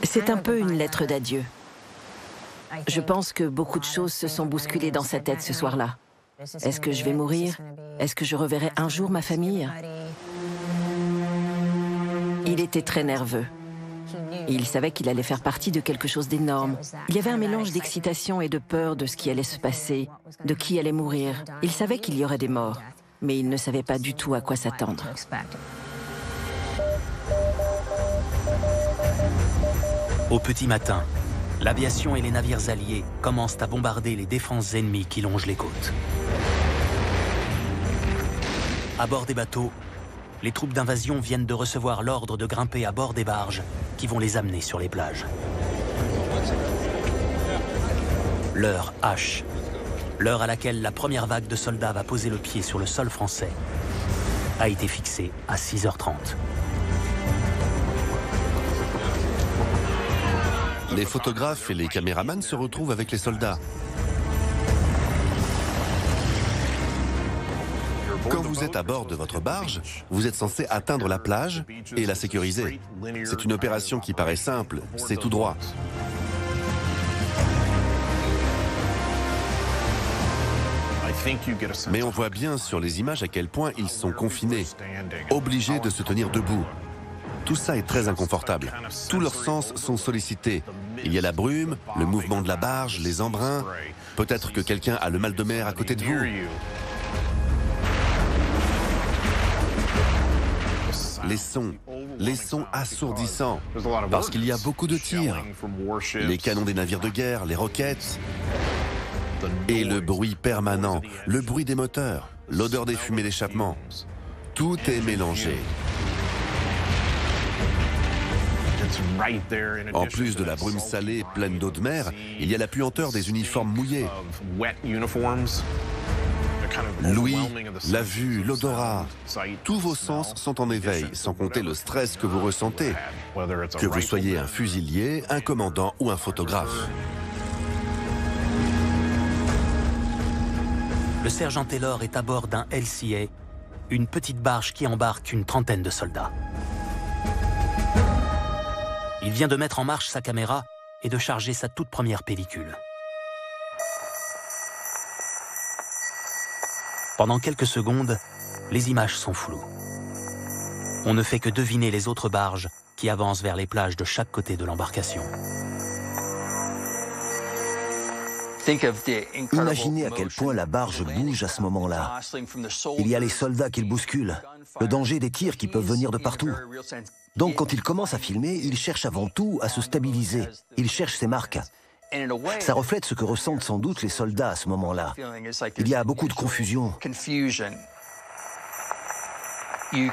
C'est un peu une lettre d'adieu. Je pense que beaucoup de choses se sont bousculées dans sa tête ce soir-là. Est-ce que je vais mourir? Est-ce que je reverrai un jour ma famille? Il était très nerveux. Il savait qu'il allait faire partie de quelque chose d'énorme. Il y avait un mélange d'excitation et de peur de ce qui allait se passer, de qui allait mourir. Il savait qu'il y aurait des morts, mais il ne savait pas du tout à quoi s'attendre. Au petit matin, l'aviation et les navires alliés commencent à bombarder les défenses ennemies qui longent les côtes. À bord des bateaux, les troupes d'invasion viennent de recevoir l'ordre de grimper à bord des barges qui vont les amener sur les plages. L'heure H, l'heure à laquelle la première vague de soldats va poser le pied sur le sol français, a été fixée à 6h30. Les photographes et les caméramans se retrouvent avec les soldats. Quand vous êtes à bord de votre barge, vous êtes censé atteindre la plage et la sécuriser. C'est une opération qui paraît simple, c'est tout droit. Mais on voit bien sur les images à quel point ils sont confinés, obligés de se tenir debout. Tout ça est très inconfortable. Tous leurs sens sont sollicités. Il y a la brume, le mouvement de la barge, les embruns. Peut-être que quelqu'un a le mal de mer à côté de vous. Les sons assourdissants, parce qu'il y a beaucoup de tirs. Les canons des navires de guerre, les roquettes. Et le bruit permanent, le bruit des moteurs, l'odeur des fumées d'échappement. Tout est mélangé. En plus de la brume salée pleine d'eau de mer, il y a la puanteur des uniformes mouillés. L'ouïe, la vue, l'odorat, tous vos sens sont en éveil, sans compter le stress que vous ressentez, que vous soyez un fusilier, un commandant ou un photographe. Le sergent Taylor est à bord d'un LCA, une petite barge qui embarque une trentaine de soldats. Il vient de mettre en marche sa caméra et de charger sa toute première pellicule. Pendant quelques secondes, les images sont floues. On ne fait que deviner les autres barges qui avancent vers les plages de chaque côté de l'embarcation. Imaginez à quel point la barge bouge à ce moment-là. Il y a les soldats qui le bousculent, le danger des tirs qui peuvent venir de partout. Donc quand il commence à filmer, il cherche avant tout à se stabiliser. Il cherche ses marques. Ça reflète ce que ressentent sans doute les soldats à ce moment-là. Il y a beaucoup de confusion.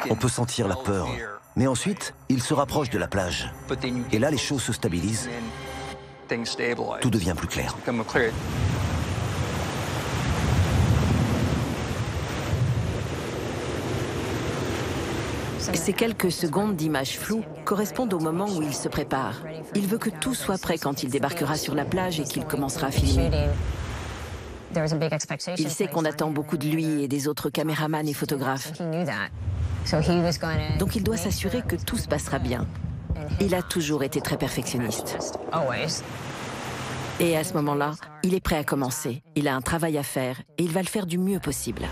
On peut sentir la peur. Mais ensuite, ils se rapprochent de la plage. Et là, les choses se stabilisent. Tout devient plus clair. Ces quelques secondes d'images floues correspondent au moment où il se prépare. Il veut que tout soit prêt quand il débarquera sur la plage et qu'il commencera à filmer. Il sait qu'on attend beaucoup de lui et des autres caméramans et photographes. Donc il doit s'assurer que tout se passera bien. Il a toujours été très perfectionniste. Et à ce moment-là, il est prêt à commencer. Il a un travail à faire et il va le faire du mieux possible.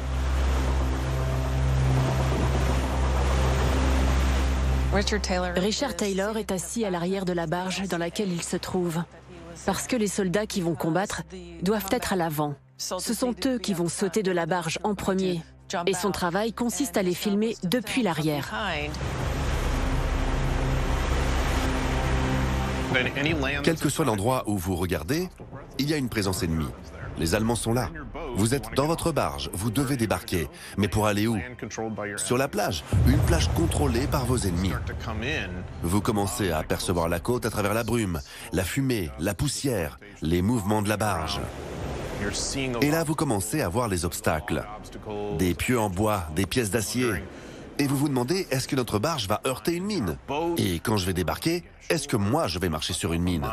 Richard Taylor est assis à l'arrière de la barge dans laquelle il se trouve. Parce que les soldats qui vont combattre doivent être à l'avant. Ce sont eux qui vont sauter de la barge en premier. Et son travail consiste à les filmer depuis l'arrière. Quel que soit l'endroit où vous regardez, il y a une présence ennemie. Les Allemands sont là. Vous êtes dans votre barge, vous devez débarquer. Mais pour aller où? Sur la plage, une plage contrôlée par vos ennemis. Vous commencez à apercevoir la côte à travers la brume, la fumée, la poussière, les mouvements de la barge. Et là, vous commencez à voir les obstacles. Des pieux en bois, des pièces d'acier. Et vous vous demandez, est-ce que notre barge va heurter une mine? Et quand je vais débarquer, est-ce que moi je vais marcher sur une mine?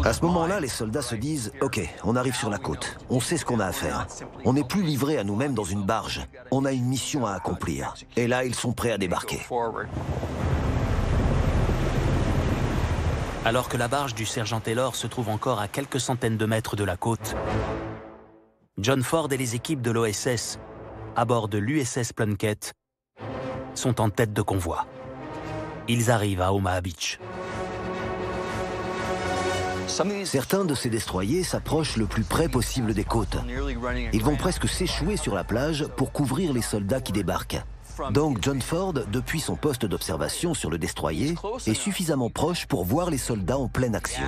À ce moment-là, les soldats se disent « Ok, on arrive sur la côte. On sait ce qu'on a à faire. On n'est plus livré à nous-mêmes dans une barge. On a une mission à accomplir. » Et là, ils sont prêts à débarquer. Alors que la barge du sergent Taylor se trouve encore à quelques centaines de mètres de la côte, John Ford et les équipes de l'OSS, à bord de l'USS Plunkett, sont en tête de convoi. Ils arrivent à Omaha Beach. Certains de ces destroyers s'approchent le plus près possible des côtes. Ils vont presque s'échouer sur la plage pour couvrir les soldats qui débarquent. Donc John Ford, depuis son poste d'observation sur le destroyer, est suffisamment proche pour voir les soldats en pleine action.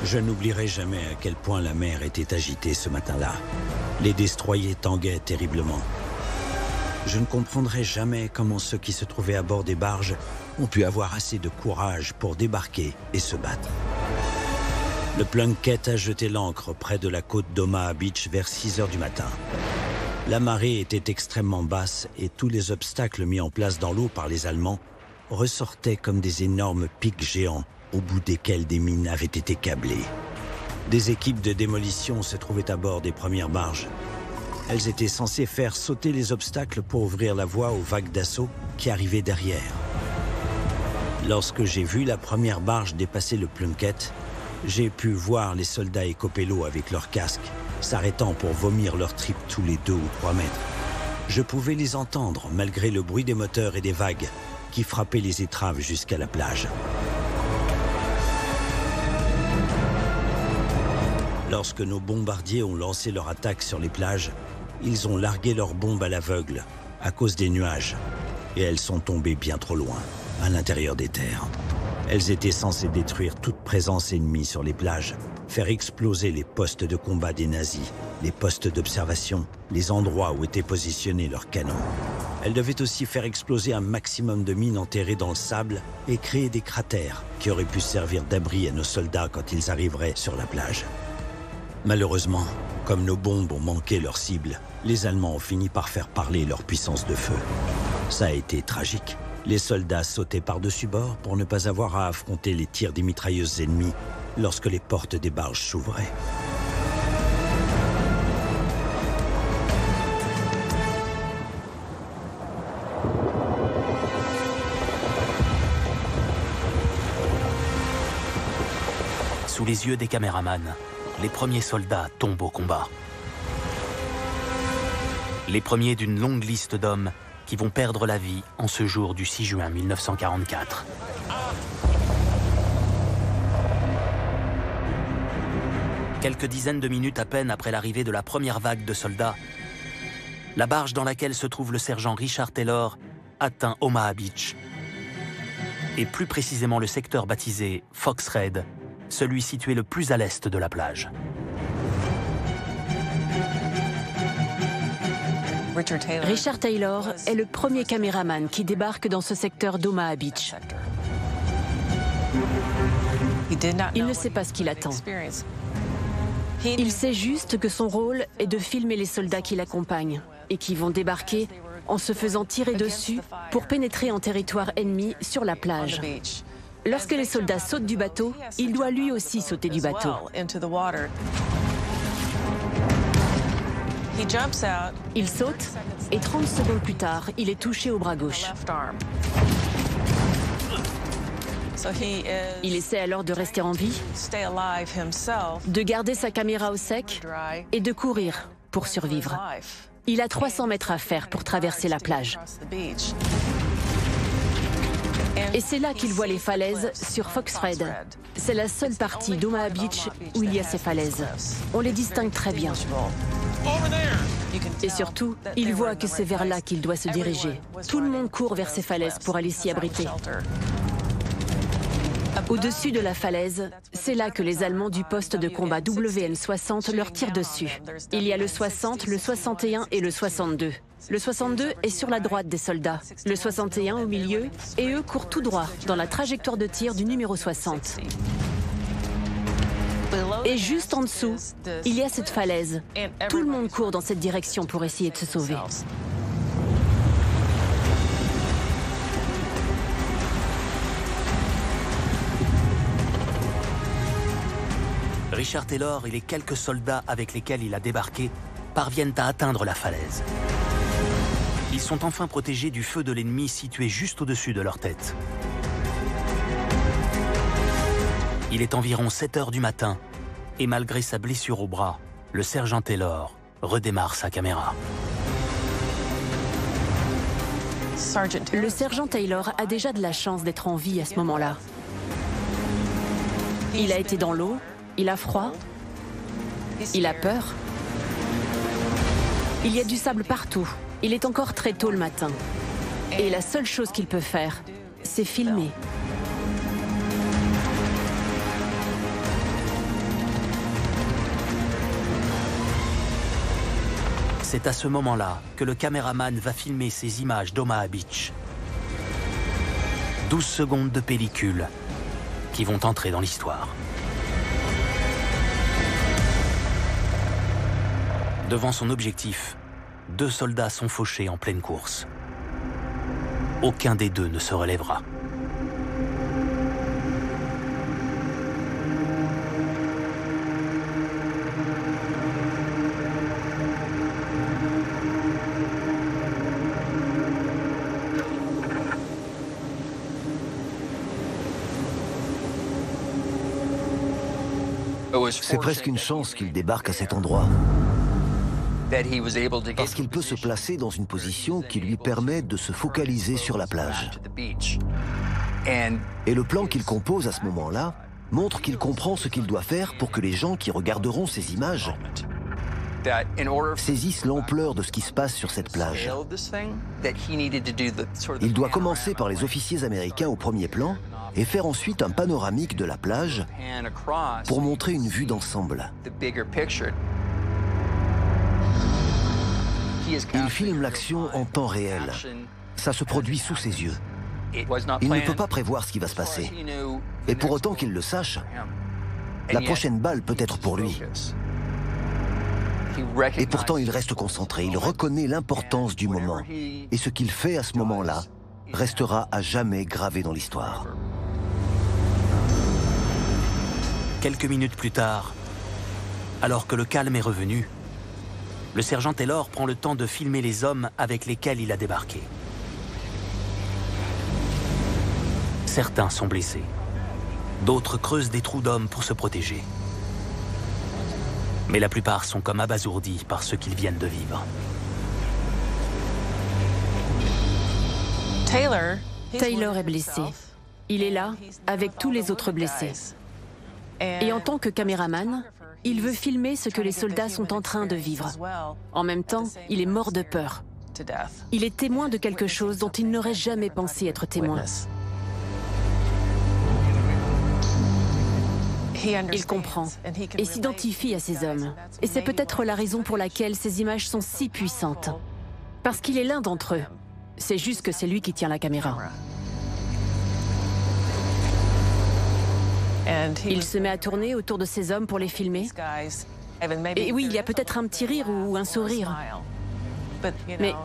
Je n'oublierai jamais à quel point la mer était agitée ce matin-là. Les destroyers tanguaient terriblement. Je ne comprendrai jamais comment ceux qui se trouvaient à bord des barges ont pu avoir assez de courage pour débarquer et se battre. Le Plunkett a jeté l'ancre près de la côte d'Omaha Beach vers 6 heures du matin. La marée était extrêmement basse et tous les obstacles mis en place dans l'eau par les Allemands ressortaient comme des énormes pics géants au bout desquels des mines avaient été câblées. Des équipes de démolition se trouvaient à bord des premières barges. Elles étaient censées faire sauter les obstacles pour ouvrir la voie aux vagues d'assaut qui arrivaient derrière. Lorsque j'ai vu la première barge dépasser le Plunkett, j'ai pu voir les soldats écoper l'eau avec leurs casques, s'arrêtant pour vomir leurs tripes tous les 2 ou 3 mètres. Je pouvais les entendre malgré le bruit des moteurs et des vagues qui frappaient les étraves jusqu'à la plage. Lorsque nos bombardiers ont lancé leur attaque sur les plages, ils ont largué leurs bombes à l'aveugle à cause des nuages. Et elles sont tombées bien trop loin, à l'intérieur des terres. Elles étaient censées détruire toute présence ennemie sur les plages, faire exploser les postes de combat des nazis, les postes d'observation, les endroits où étaient positionnés leurs canons. Elles devaient aussi faire exploser un maximum de mines enterrées dans le sable et créer des cratères qui auraient pu servir d'abri à nos soldats quand ils arriveraient sur la plage. Malheureusement, comme nos bombes ont manqué leur cible, les Allemands ont fini par faire parler leur puissance de feu. Ça a été tragique. Les soldats sautaient par-dessus bord pour ne pas avoir à affronter les tirs des mitrailleuses ennemies lorsque les portes des barges s'ouvraient. Sous les yeux des caméramans, les premiers soldats tombent au combat. Les premiers d'une longue liste d'hommes qui vont perdre la vie en ce jour du 6 juin 1944. Quelques dizaines de minutes à peine après l'arrivée de la première vague de soldats, la barge dans laquelle se trouve le sergent Richard Taylor atteint Omaha Beach, et plus précisément le secteur baptisé Fox Red, celui situé le plus à l'est de la plage. Richard Taylor est le premier caméraman qui débarque dans ce secteur d'Omaha Beach. Il ne sait pas ce qu'il attend. Il sait juste que son rôle est de filmer les soldats qui l'accompagnent et qui vont débarquer en se faisant tirer dessus pour pénétrer en territoire ennemi sur la plage. Lorsque les soldats sautent du bateau, il doit lui aussi sauter du bateau. Il saute et 30 secondes plus tard, il est touché au bras gauche. Il essaie alors de rester en vie, de garder sa caméra au sec et de courir pour survivre. Il a 300 mètres à faire pour traverser la plage. Et c'est là qu'il voit les falaises sur Fox Red. C'est la seule partie d'Omaha Beach où il y a ces falaises. On les distingue très bien. Et surtout, il voit que c'est vers là qu'il doit se diriger. Tout le monde court vers ces falaises pour aller s'y abriter. Au-dessus de la falaise, c'est là que les Allemands du poste de combat WN-60 leur tirent dessus. Il y a le 60, le 61 et le 62. Le 62 est sur la droite des soldats, le 61 au milieu, et eux courent tout droit dans la trajectoire de tir du numéro 60. Et juste en dessous, il y a cette falaise. Tout le monde court dans cette direction pour essayer de se sauver. Richard Taylor et les quelques soldats avec lesquels il a débarqué parviennent à atteindre la falaise. Ils sont enfin protégés du feu de l'ennemi situé juste au-dessus de leur tête. Il est environ 7 heures du matin et malgré sa blessure au bras, le sergent Taylor redémarre sa caméra. Le sergent Taylor a déjà de la chance d'être en vie à ce moment-là. Il a été dans l'eau, il a froid, il a peur. Il y a du sable partout. Il est encore très tôt le matin. Et la seule chose qu'il peut faire, c'est filmer. C'est à ce moment-là que le caméraman va filmer ces images d'Omaha Beach. 12 secondes de pellicule qui vont entrer dans l'histoire. Devant son objectif, 2 soldats sont fauchés en pleine course. Aucun des deux ne se relèvera. C'est presque une chance qu'il débarque à cet endroit. Parce qu'il peut se placer dans une position qui lui permet de se focaliser sur la plage. Et le plan qu'il compose à ce moment-là montre qu'il comprend ce qu'il doit faire pour que les gens qui regarderont ces images saisissent l'ampleur de ce qui se passe sur cette plage. Il doit commencer par les officiers américains au premier plan et faire ensuite un panoramique de la plage pour montrer une vue d'ensemble. Il filme l'action en temps réel. Ça se produit sous ses yeux. Il ne peut pas prévoir ce qui va se passer. Et pour autant qu'il le sache, la prochaine balle peut être pour lui. Et pourtant, il reste concentré. Il reconnaît l'importance du moment. Et ce qu'il fait à ce moment-là restera à jamais gravé dans l'histoire. Quelques minutes plus tard, alors que le calme est revenu, le sergent Taylor prend le temps de filmer les hommes avec lesquels il a débarqué. Certains sont blessés. D'autres creusent des trous d'hommes pour se protéger. Mais la plupart sont comme abasourdis par ce qu'ils viennent de vivre. Taylor est blessé. Il est là avec tous les autres blessés. Et en tant que caméraman, il veut filmer ce que les soldats sont en train de vivre. En même temps, il est mort de peur. Il est témoin de quelque chose dont il n'aurait jamais pensé être témoin. Il comprend et s'identifie à ces hommes. Et c'est peut-être la raison pour laquelle ces images sont si puissantes. Parce qu'il est l'un d'entre eux. C'est juste que c'est lui qui tient la caméra. Il se met à tourner autour de ces hommes pour les filmer. Et oui, il y a peut-être un petit rire ou un sourire. Mais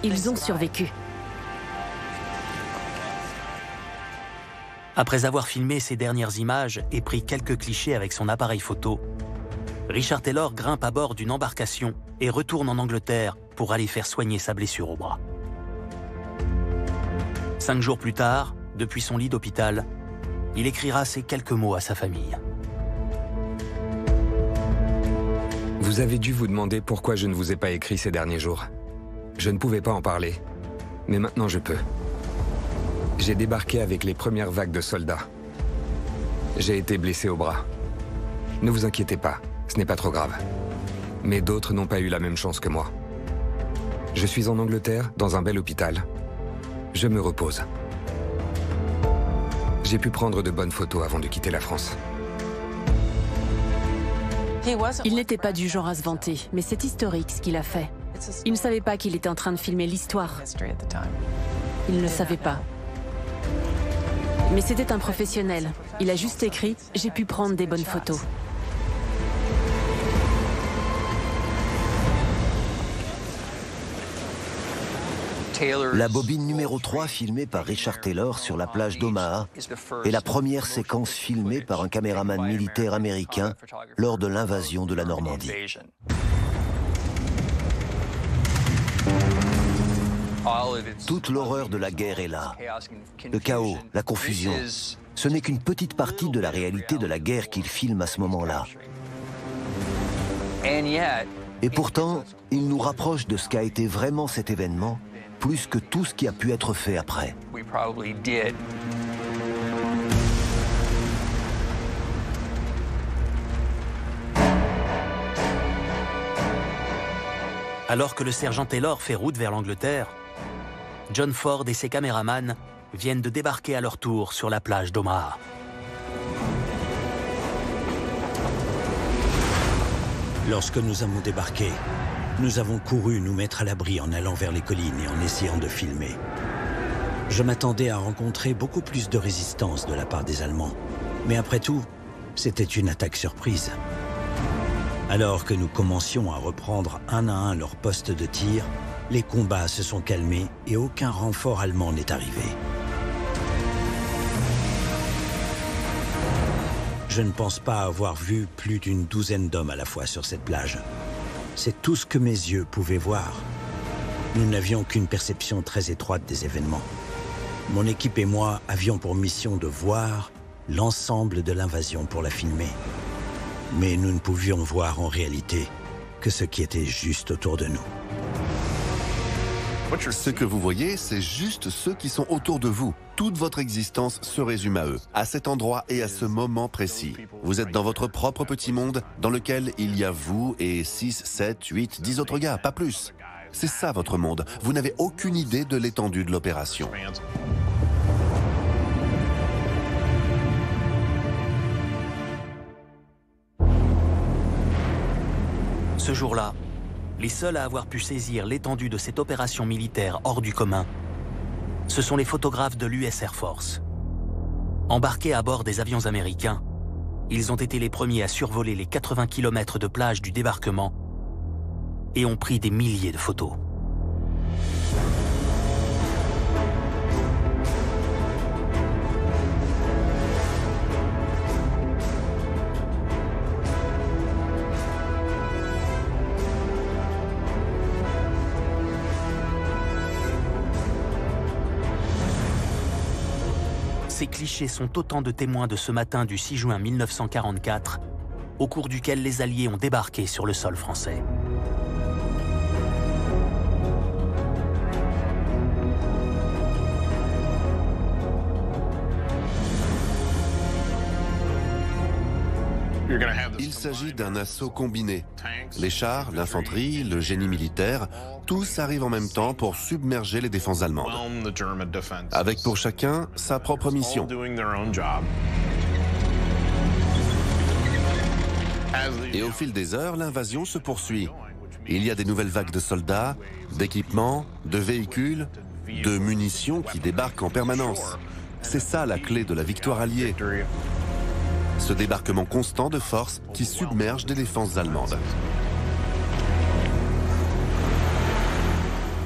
ils ont survécu. Après avoir filmé ces dernières images et pris quelques clichés avec son appareil photo, Richard Taylor grimpe à bord d'une embarcation et retourne en Angleterre pour aller faire soigner sa blessure au bras. 5 jours plus tard, depuis son lit d'hôpital, il écrira ces quelques mots à sa famille. Vous avez dû vous demander pourquoi je ne vous ai pas écrit ces derniers jours. Je ne pouvais pas en parler, mais maintenant je peux. J'ai débarqué avec les premières vagues de soldats. J'ai été blessé au bras. Ne vous inquiétez pas, ce n'est pas trop grave. Mais d'autres n'ont pas eu la même chance que moi. Je suis en Angleterre, dans un bel hôpital. Je me repose. J'ai pu prendre de bonnes photos avant de quitter la France. Il n'était pas du genre à se vanter, mais c'est historique ce qu'il a fait. Il ne savait pas qu'il était en train de filmer l'histoire. Il ne le savait pas. Mais c'était un professionnel. Il a juste écrit « J'ai pu prendre des bonnes photos ». La bobine numéro 3 filmée par Richard Taylor sur la plage d'Omaha est la première séquence filmée par un caméraman militaire américain lors de l'invasion de la Normandie. Toute l'horreur de la guerre est là. Le chaos, la confusion. Ce n'est qu'une petite partie de la réalité de la guerre qu'il filme à ce moment-là. Et pourtant, il nous rapproche de ce qu'a été vraiment cet événement, plus que tout ce qui a pu être fait après. Alors que le sergent Taylor fait route vers l'Angleterre, John Ford et ses caméramans viennent de débarquer à leur tour sur la plage d'Omaha. Lorsque nous avons débarqué, nous avons couru nous mettre à l'abri en allant vers les collines et en essayant de filmer. Je m'attendais à rencontrer beaucoup plus de résistance de la part des Allemands. Mais après tout, c'était une attaque surprise. Alors que nous commencions à reprendre un à un leurs postes de tir, les combats se sont calmés et aucun renfort allemand n'est arrivé. Je ne pense pas avoir vu plus d'une douzaine d'hommes à la fois sur cette plage. C'est tout ce que mes yeux pouvaient voir. Nous n'avions qu'une perception très étroite des événements. Mon équipe et moi avions pour mission de voir l'ensemble de l'invasion pour la filmer. Mais nous ne pouvions voir en réalité que ce qui était juste autour de nous. Ce que vous voyez, c'est juste ceux qui sont autour de vous. Toute votre existence se résume à eux, à cet endroit et à ce moment précis. Vous êtes dans votre propre petit monde dans lequel il y a vous et 6, 7, 8, 10 autres gars, pas plus. C'est ça votre monde. Vous n'avez aucune idée de l'étendue de l'opération. Ce jour-là, les seuls à avoir pu saisir l'étendue de cette opération militaire hors du commun, ce sont les photographes de l'US Air Force. Embarqués à bord des avions américains, ils ont été les premiers à survoler les 80 km de plage du débarquement et ont pris des milliers de photos. Ces clichés sont autant de témoins de ce matin du 6 juin 1944, au cours duquel les Alliés ont débarqué sur le sol français. Il s'agit d'un assaut combiné. Les chars, l'infanterie, le génie militaire, tous arrivent en même temps pour submerger les défenses allemandes. Avec pour chacun sa propre mission. Et au fil des heures, l'invasion se poursuit. Il y a des nouvelles vagues de soldats, d'équipements, de véhicules, de munitions qui débarquent en permanence. C'est ça la clé de la victoire alliée. Ce débarquement constant de forces qui submerge des défenses allemandes.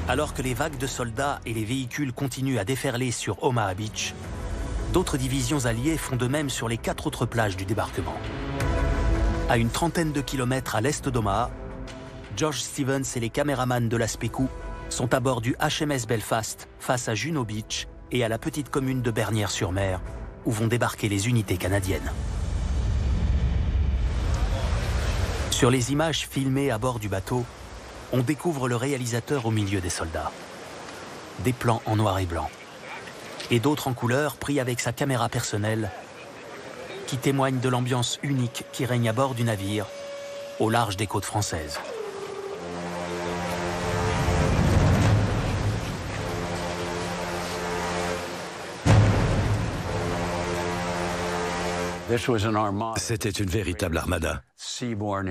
Alors que les vagues de soldats et les véhicules continuent à déferler sur Omaha Beach, d'autres divisions alliées font de même sur les 4 autres plages du débarquement. À une trentaine de kilomètres à l'est d'Omaha, George Stevens et les caméramans de la SPECU sont à bord du HMS Belfast face à Juno Beach et à la petite commune de Bernières-sur-Mer, où vont débarquer les unités canadiennes. Sur les images filmées à bord du bateau, on découvre le réalisateur au milieu des soldats. Des plans en noir et blanc. Et d'autres en couleur pris avec sa caméra personnelle, qui témoignent de l'ambiance unique qui règne à bord du navire, au large des côtes françaises. C'était une véritable armada,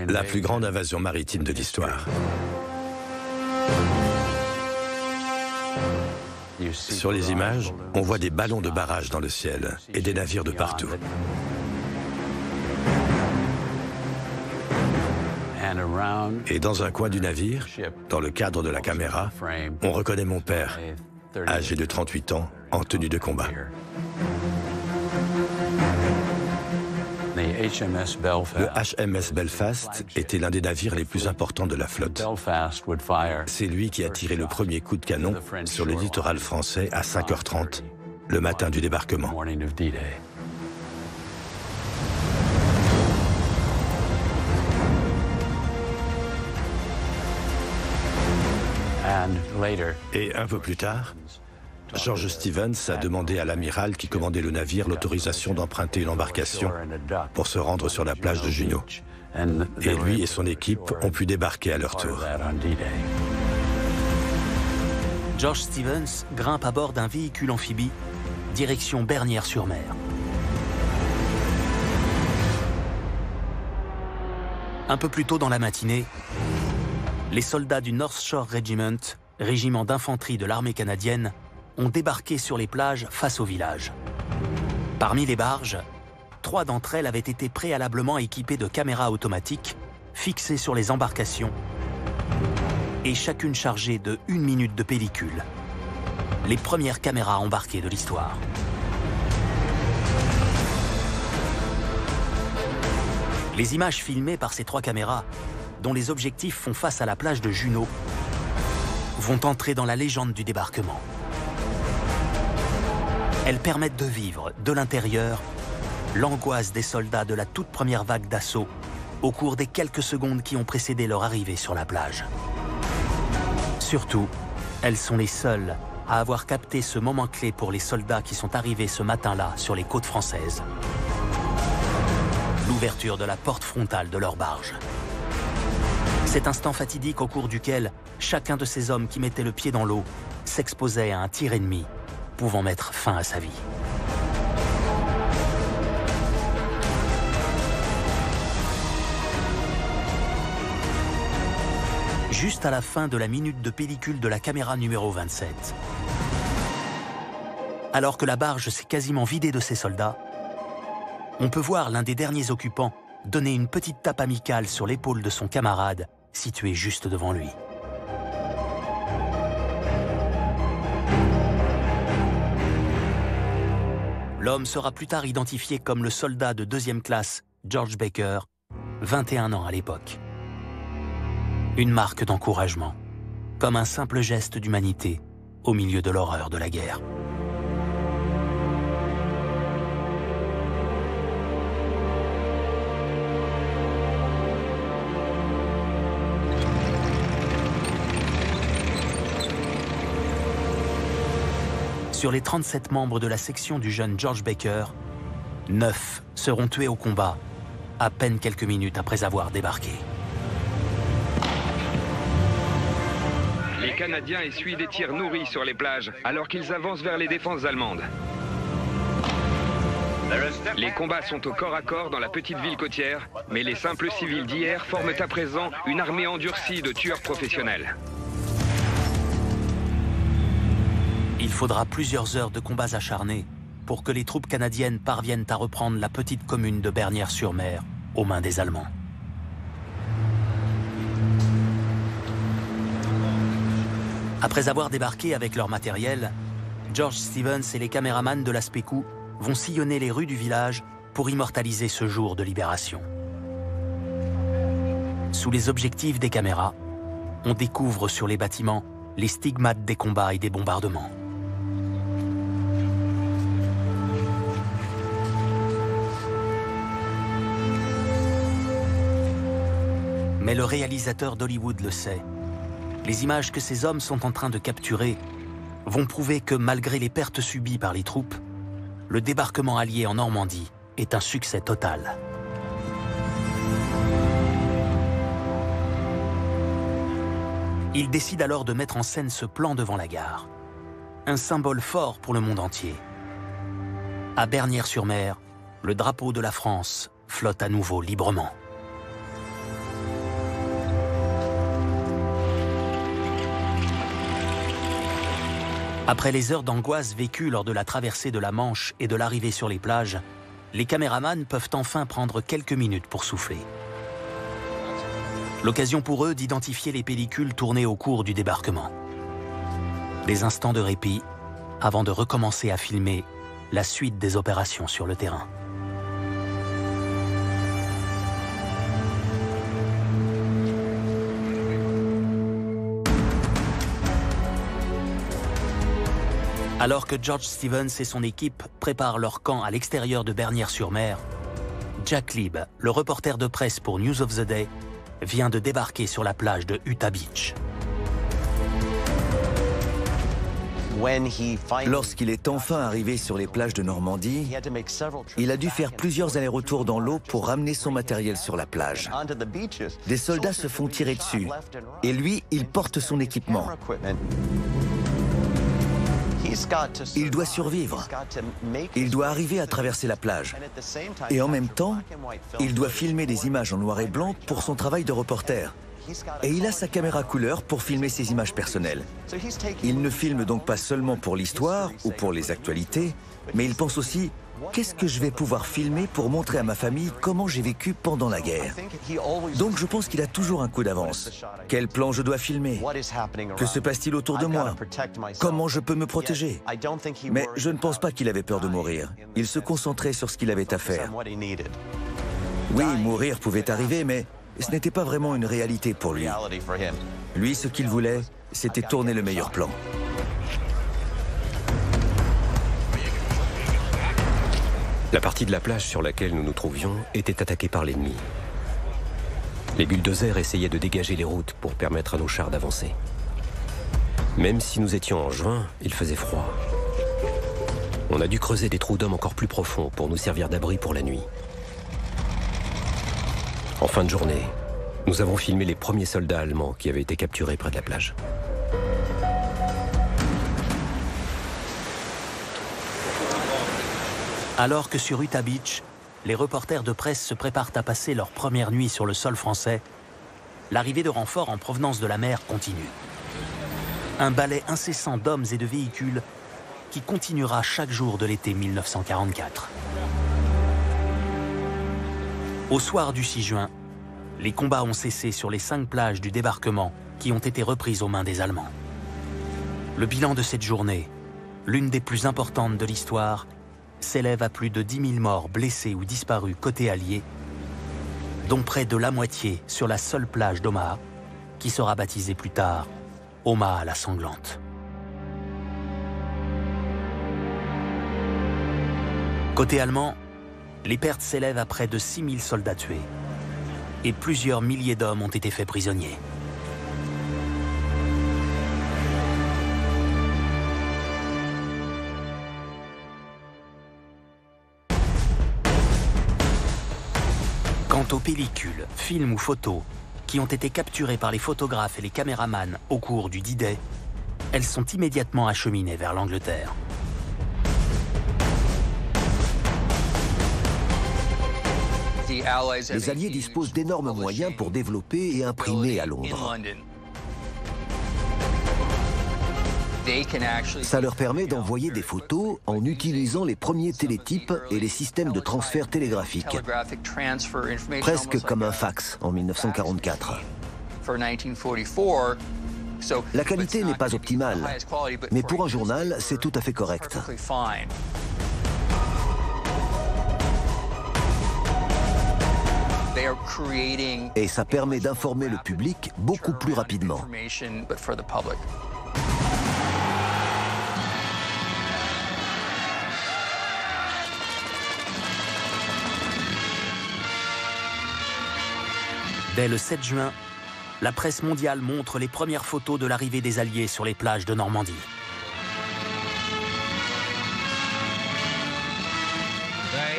la plus grande invasion maritime de l'histoire. Sur les images, on voit des ballons de barrage dans le ciel et des navires de partout. Et dans un coin du navire, dans le cadre de la caméra, on reconnaît mon père, âgé de 38 ans, en tenue de combat. Le HMS Belfast était l'un des navires les plus importants de la flotte. C'est lui qui a tiré le premier coup de canon sur le littoral français à 5h30, le matin du débarquement. Et un peu plus tard, George Stevens a demandé à l'amiral qui commandait le navire l'autorisation d'emprunter une embarcation pour se rendre sur la plage de Juno. Et lui et son équipe ont pu débarquer à leur tour. George Stevens grimpe à bord d'un véhicule amphibie, direction Bernières-sur-Mer. Un peu plus tôt dans la matinée, les soldats du North Shore Regiment, régiment d'infanterie de l'armée canadienne, ont débarqué sur les plages face au village. Parmi les barges, 3 d'entre elles avaient été préalablement équipées de caméras automatiques fixées sur les embarcations et chacune chargée de 1 minute de pellicule. Les premières caméras embarquées de l'histoire. Les images filmées par ces 3 caméras, dont les objectifs font face à la plage de Juno, vont entrer dans la légende du débarquement. Elles permettent de vivre, de l'intérieur, l'angoisse des soldats de la toute première vague d'assaut au cours des quelques secondes qui ont précédé leur arrivée sur la plage. Surtout, elles sont les seules à avoir capté ce moment clé pour les soldats qui sont arrivés ce matin-là sur les côtes françaises. L'ouverture de la porte frontale de leur barge. Cet instant fatidique au cours duquel chacun de ces hommes qui mettait le pied dans l'eau s'exposait à un tir ennemi, pouvant mettre fin à sa vie. Juste à la fin de la minute de pellicule de la caméra numéro 27, alors que la barge s'est quasiment vidée de ses soldats, on peut voir l'un des derniers occupants donner une petite tape amicale sur l'épaule de son camarade situé juste devant lui. L'homme sera plus tard identifié comme le soldat de 2e classe George Baker, 21 ans à l'époque. Une marque d'encouragement, comme un simple geste d'humanité au milieu de l'horreur de la guerre. Sur les 37 membres de la section du jeune George Baker, 9 seront tués au combat à peine quelques minutes après avoir débarqué. Les Canadiens essuient des tirs nourris sur les plages alors qu'ils avancent vers les défenses allemandes. Les combats sont au corps à corps dans la petite ville côtière, mais les simples civils d'hier forment à présent une armée endurcie de tueurs professionnels. Il faudra plusieurs heures de combats acharnés pour que les troupes canadiennes parviennent à reprendre la petite commune de Bernières-sur-Mer aux mains des Allemands. Après avoir débarqué avec leur matériel, George Stevens et les caméramans de la Spécou vont sillonner les rues du village pour immortaliser ce jour de libération. Sous les objectifs des caméras, on découvre sur les bâtiments les stigmates des combats et des bombardements. Mais le réalisateur d'Hollywood le sait. Les images que ces hommes sont en train de capturer vont prouver que malgré les pertes subies par les troupes, le débarquement allié en Normandie est un succès total. Il décide alors de mettre en scène ce plan devant la gare. Un symbole fort pour le monde entier. À Bernières-sur-Mer, le drapeau de la France flotte à nouveau librement. Après les heures d'angoisse vécues lors de la traversée de la Manche et de l'arrivée sur les plages, les caméramans peuvent enfin prendre quelques minutes pour souffler. L'occasion pour eux d'identifier les pellicules tournées au cours du débarquement. Des instants de répit avant de recommencer à filmer la suite des opérations sur le terrain. Alors que George Stevens et son équipe préparent leur camp à l'extérieur de Bernières-sur-Mer, Jack Lieb, le reporter de presse pour News of the Day, vient de débarquer sur la plage de Utah Beach. Lorsqu'il est enfin arrivé sur les plages de Normandie, il a dû faire plusieurs allers-retours dans l'eau pour ramener son matériel sur la plage. Des soldats se font tirer dessus et lui, il porte son équipement. Il doit survivre. Il doit arriver à traverser la plage. Et en même temps, il doit filmer des images en noir et blanc pour son travail de reporter. Et il a sa caméra couleur pour filmer ses images personnelles. Il ne filme donc pas seulement pour l'histoire ou pour les actualités, mais il pense aussi « Qu'est-ce que je vais pouvoir filmer pour montrer à ma famille comment j'ai vécu pendant la guerre ?» Donc je pense qu'il a toujours un coup d'avance. Quel plan je dois filmer? Que se passe-t-il autour de moi? Comment je peux me protéger? Mais je ne pense pas qu'il avait peur de mourir. Il se concentrait sur ce qu'il avait à faire. Oui, mourir pouvait arriver, mais ce n'était pas vraiment une réalité pour lui. Lui, ce qu'il voulait, c'était tourner le meilleur plan. La partie de la plage sur laquelle nous nous trouvions était attaquée par l'ennemi. Les bulldozers essayaient de dégager les routes pour permettre à nos chars d'avancer. Même si nous étions en juin, il faisait froid. On a dû creuser des trous d'hommes encore plus profonds pour nous servir d'abri pour la nuit. En fin de journée, nous avons filmé les premiers soldats allemands qui avaient été capturés près de la plage. Alors que sur Utah Beach, les reporters de presse se préparent à passer leur première nuit sur le sol français, l'arrivée de renforts en provenance de la mer continue. Un balai incessant d'hommes et de véhicules qui continuera chaque jour de l'été 1944. Au soir du 6 juin, les combats ont cessé sur les 5 plages du débarquement qui ont été reprises aux mains des Allemands. Le bilan de cette journée, l'une des plus importantes de l'histoire, s'élève à plus de 10 000 morts, blessés ou disparus côté allié, dont près de la moitié sur la seule plage d'Omaha, qui sera baptisée plus tard Omaha la sanglante. Côté allemand, les pertes s'élèvent à près de 6 000 soldats tués et plusieurs milliers d'hommes ont été faits prisonniers. Quant aux pellicules, films ou photos qui ont été capturées par les photographes et les caméramans au cours du D-Day, elles sont immédiatement acheminées vers l'Angleterre. Les Alliés disposent d'énormes moyens pour développer et imprimer à Londres. Ça leur permet d'envoyer des photos en utilisant les premiers télétypes et les systèmes de transfert télégraphique, presque comme un fax en 1944. La qualité n'est pas optimale, mais pour un journal, c'est tout à fait correct. Et ça permet d'informer le public beaucoup plus rapidement. Dès le 7 juin, la presse mondiale montre les premières photos de l'arrivée des Alliés sur les plages de Normandie.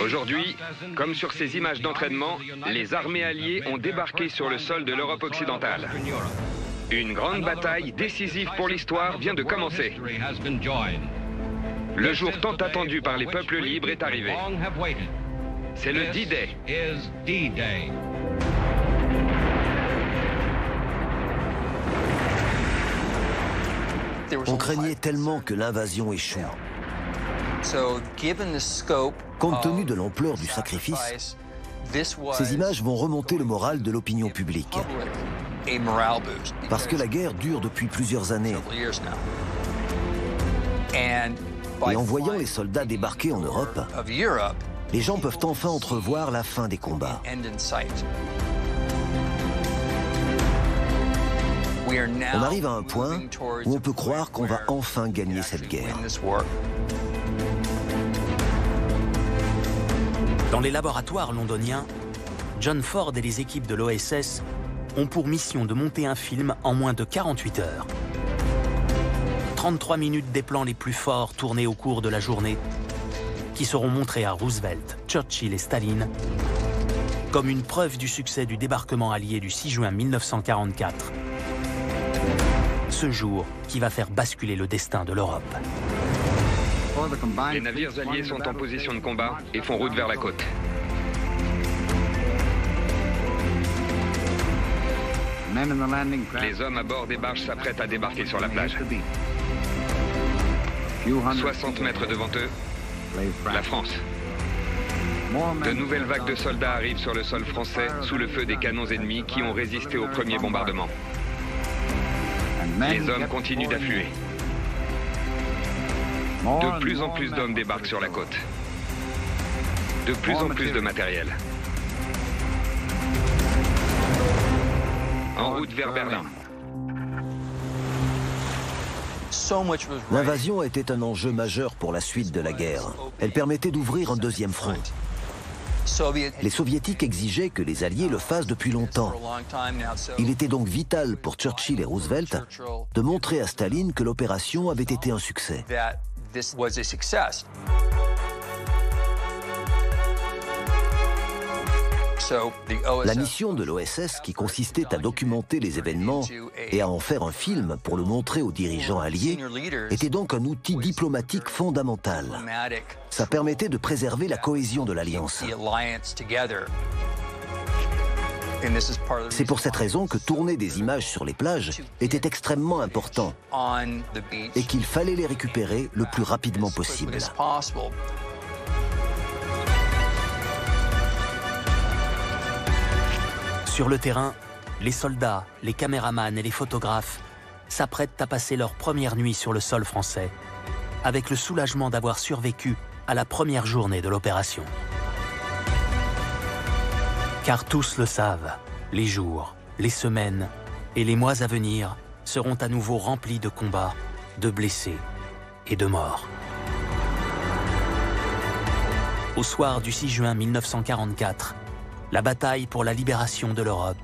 Aujourd'hui, comme sur ces images d'entraînement, les armées alliées ont débarqué sur le sol de l'Europe occidentale. Une grande bataille décisive pour l'histoire vient de commencer. Le jour tant attendu par les peuples libres est arrivé. C'est le D-Day. On craignait tellement que l'invasion échoue. Compte tenu de l'ampleur du sacrifice, ces images vont remonter le moral de l'opinion publique. Parce que la guerre dure depuis plusieurs années. Et en voyant les soldats débarquer en Europe, les gens peuvent enfin entrevoir la fin des combats. On arrive à un point où on peut croire qu'on va enfin gagner cette guerre. Dans les laboratoires londoniens, John Ford et les équipes de l'OSS ont pour mission de monter un film en moins de 48 heures. 33 minutes des plans les plus forts tournés au cours de la journée, qui seront montrés à Roosevelt, Churchill et Staline, comme une preuve du succès du débarquement allié du 6 juin 1944. Ce jour qui va faire basculer le destin de l'Europe. Les navires alliés sont en position de combat et font route vers la côte. Les hommes à bord des barges s'apprêtent à débarquer sur la plage. 60 mètres devant eux, la France. De nouvelles vagues de soldats arrivent sur le sol français sous le feu des canons ennemis qui ont résisté au premier bombardement. Les hommes continuent d'affluer. De plus en plus d'hommes débarquent sur la côte. De plus en plus de matériel. En route vers Berlin. L'invasion était un enjeu majeur pour la suite de la guerre. Elle permettait d'ouvrir un deuxième front. Les Soviétiques exigeaient que les Alliés le fassent depuis longtemps. Il était donc vital pour Churchill et Roosevelt de montrer à Staline que l'opération avait été un succès. La mission de l'OSS, qui consistait à documenter les événements et à en faire un film pour le montrer aux dirigeants alliés, était donc un outil diplomatique fondamental. Ça permettait de préserver la cohésion de l'Alliance. C'est pour cette raison que tourner des images sur les plages était extrêmement important et qu'il fallait les récupérer le plus rapidement possible. Sur le terrain, les soldats, les caméramans et les photographes s'apprêtent à passer leur première nuit sur le sol français, avec le soulagement d'avoir survécu à la première journée de l'opération. Car tous le savent, les jours, les semaines et les mois à venir seront à nouveau remplis de combats, de blessés et de morts. Au soir du 6 juin 1944, la bataille pour la libération de l'Europe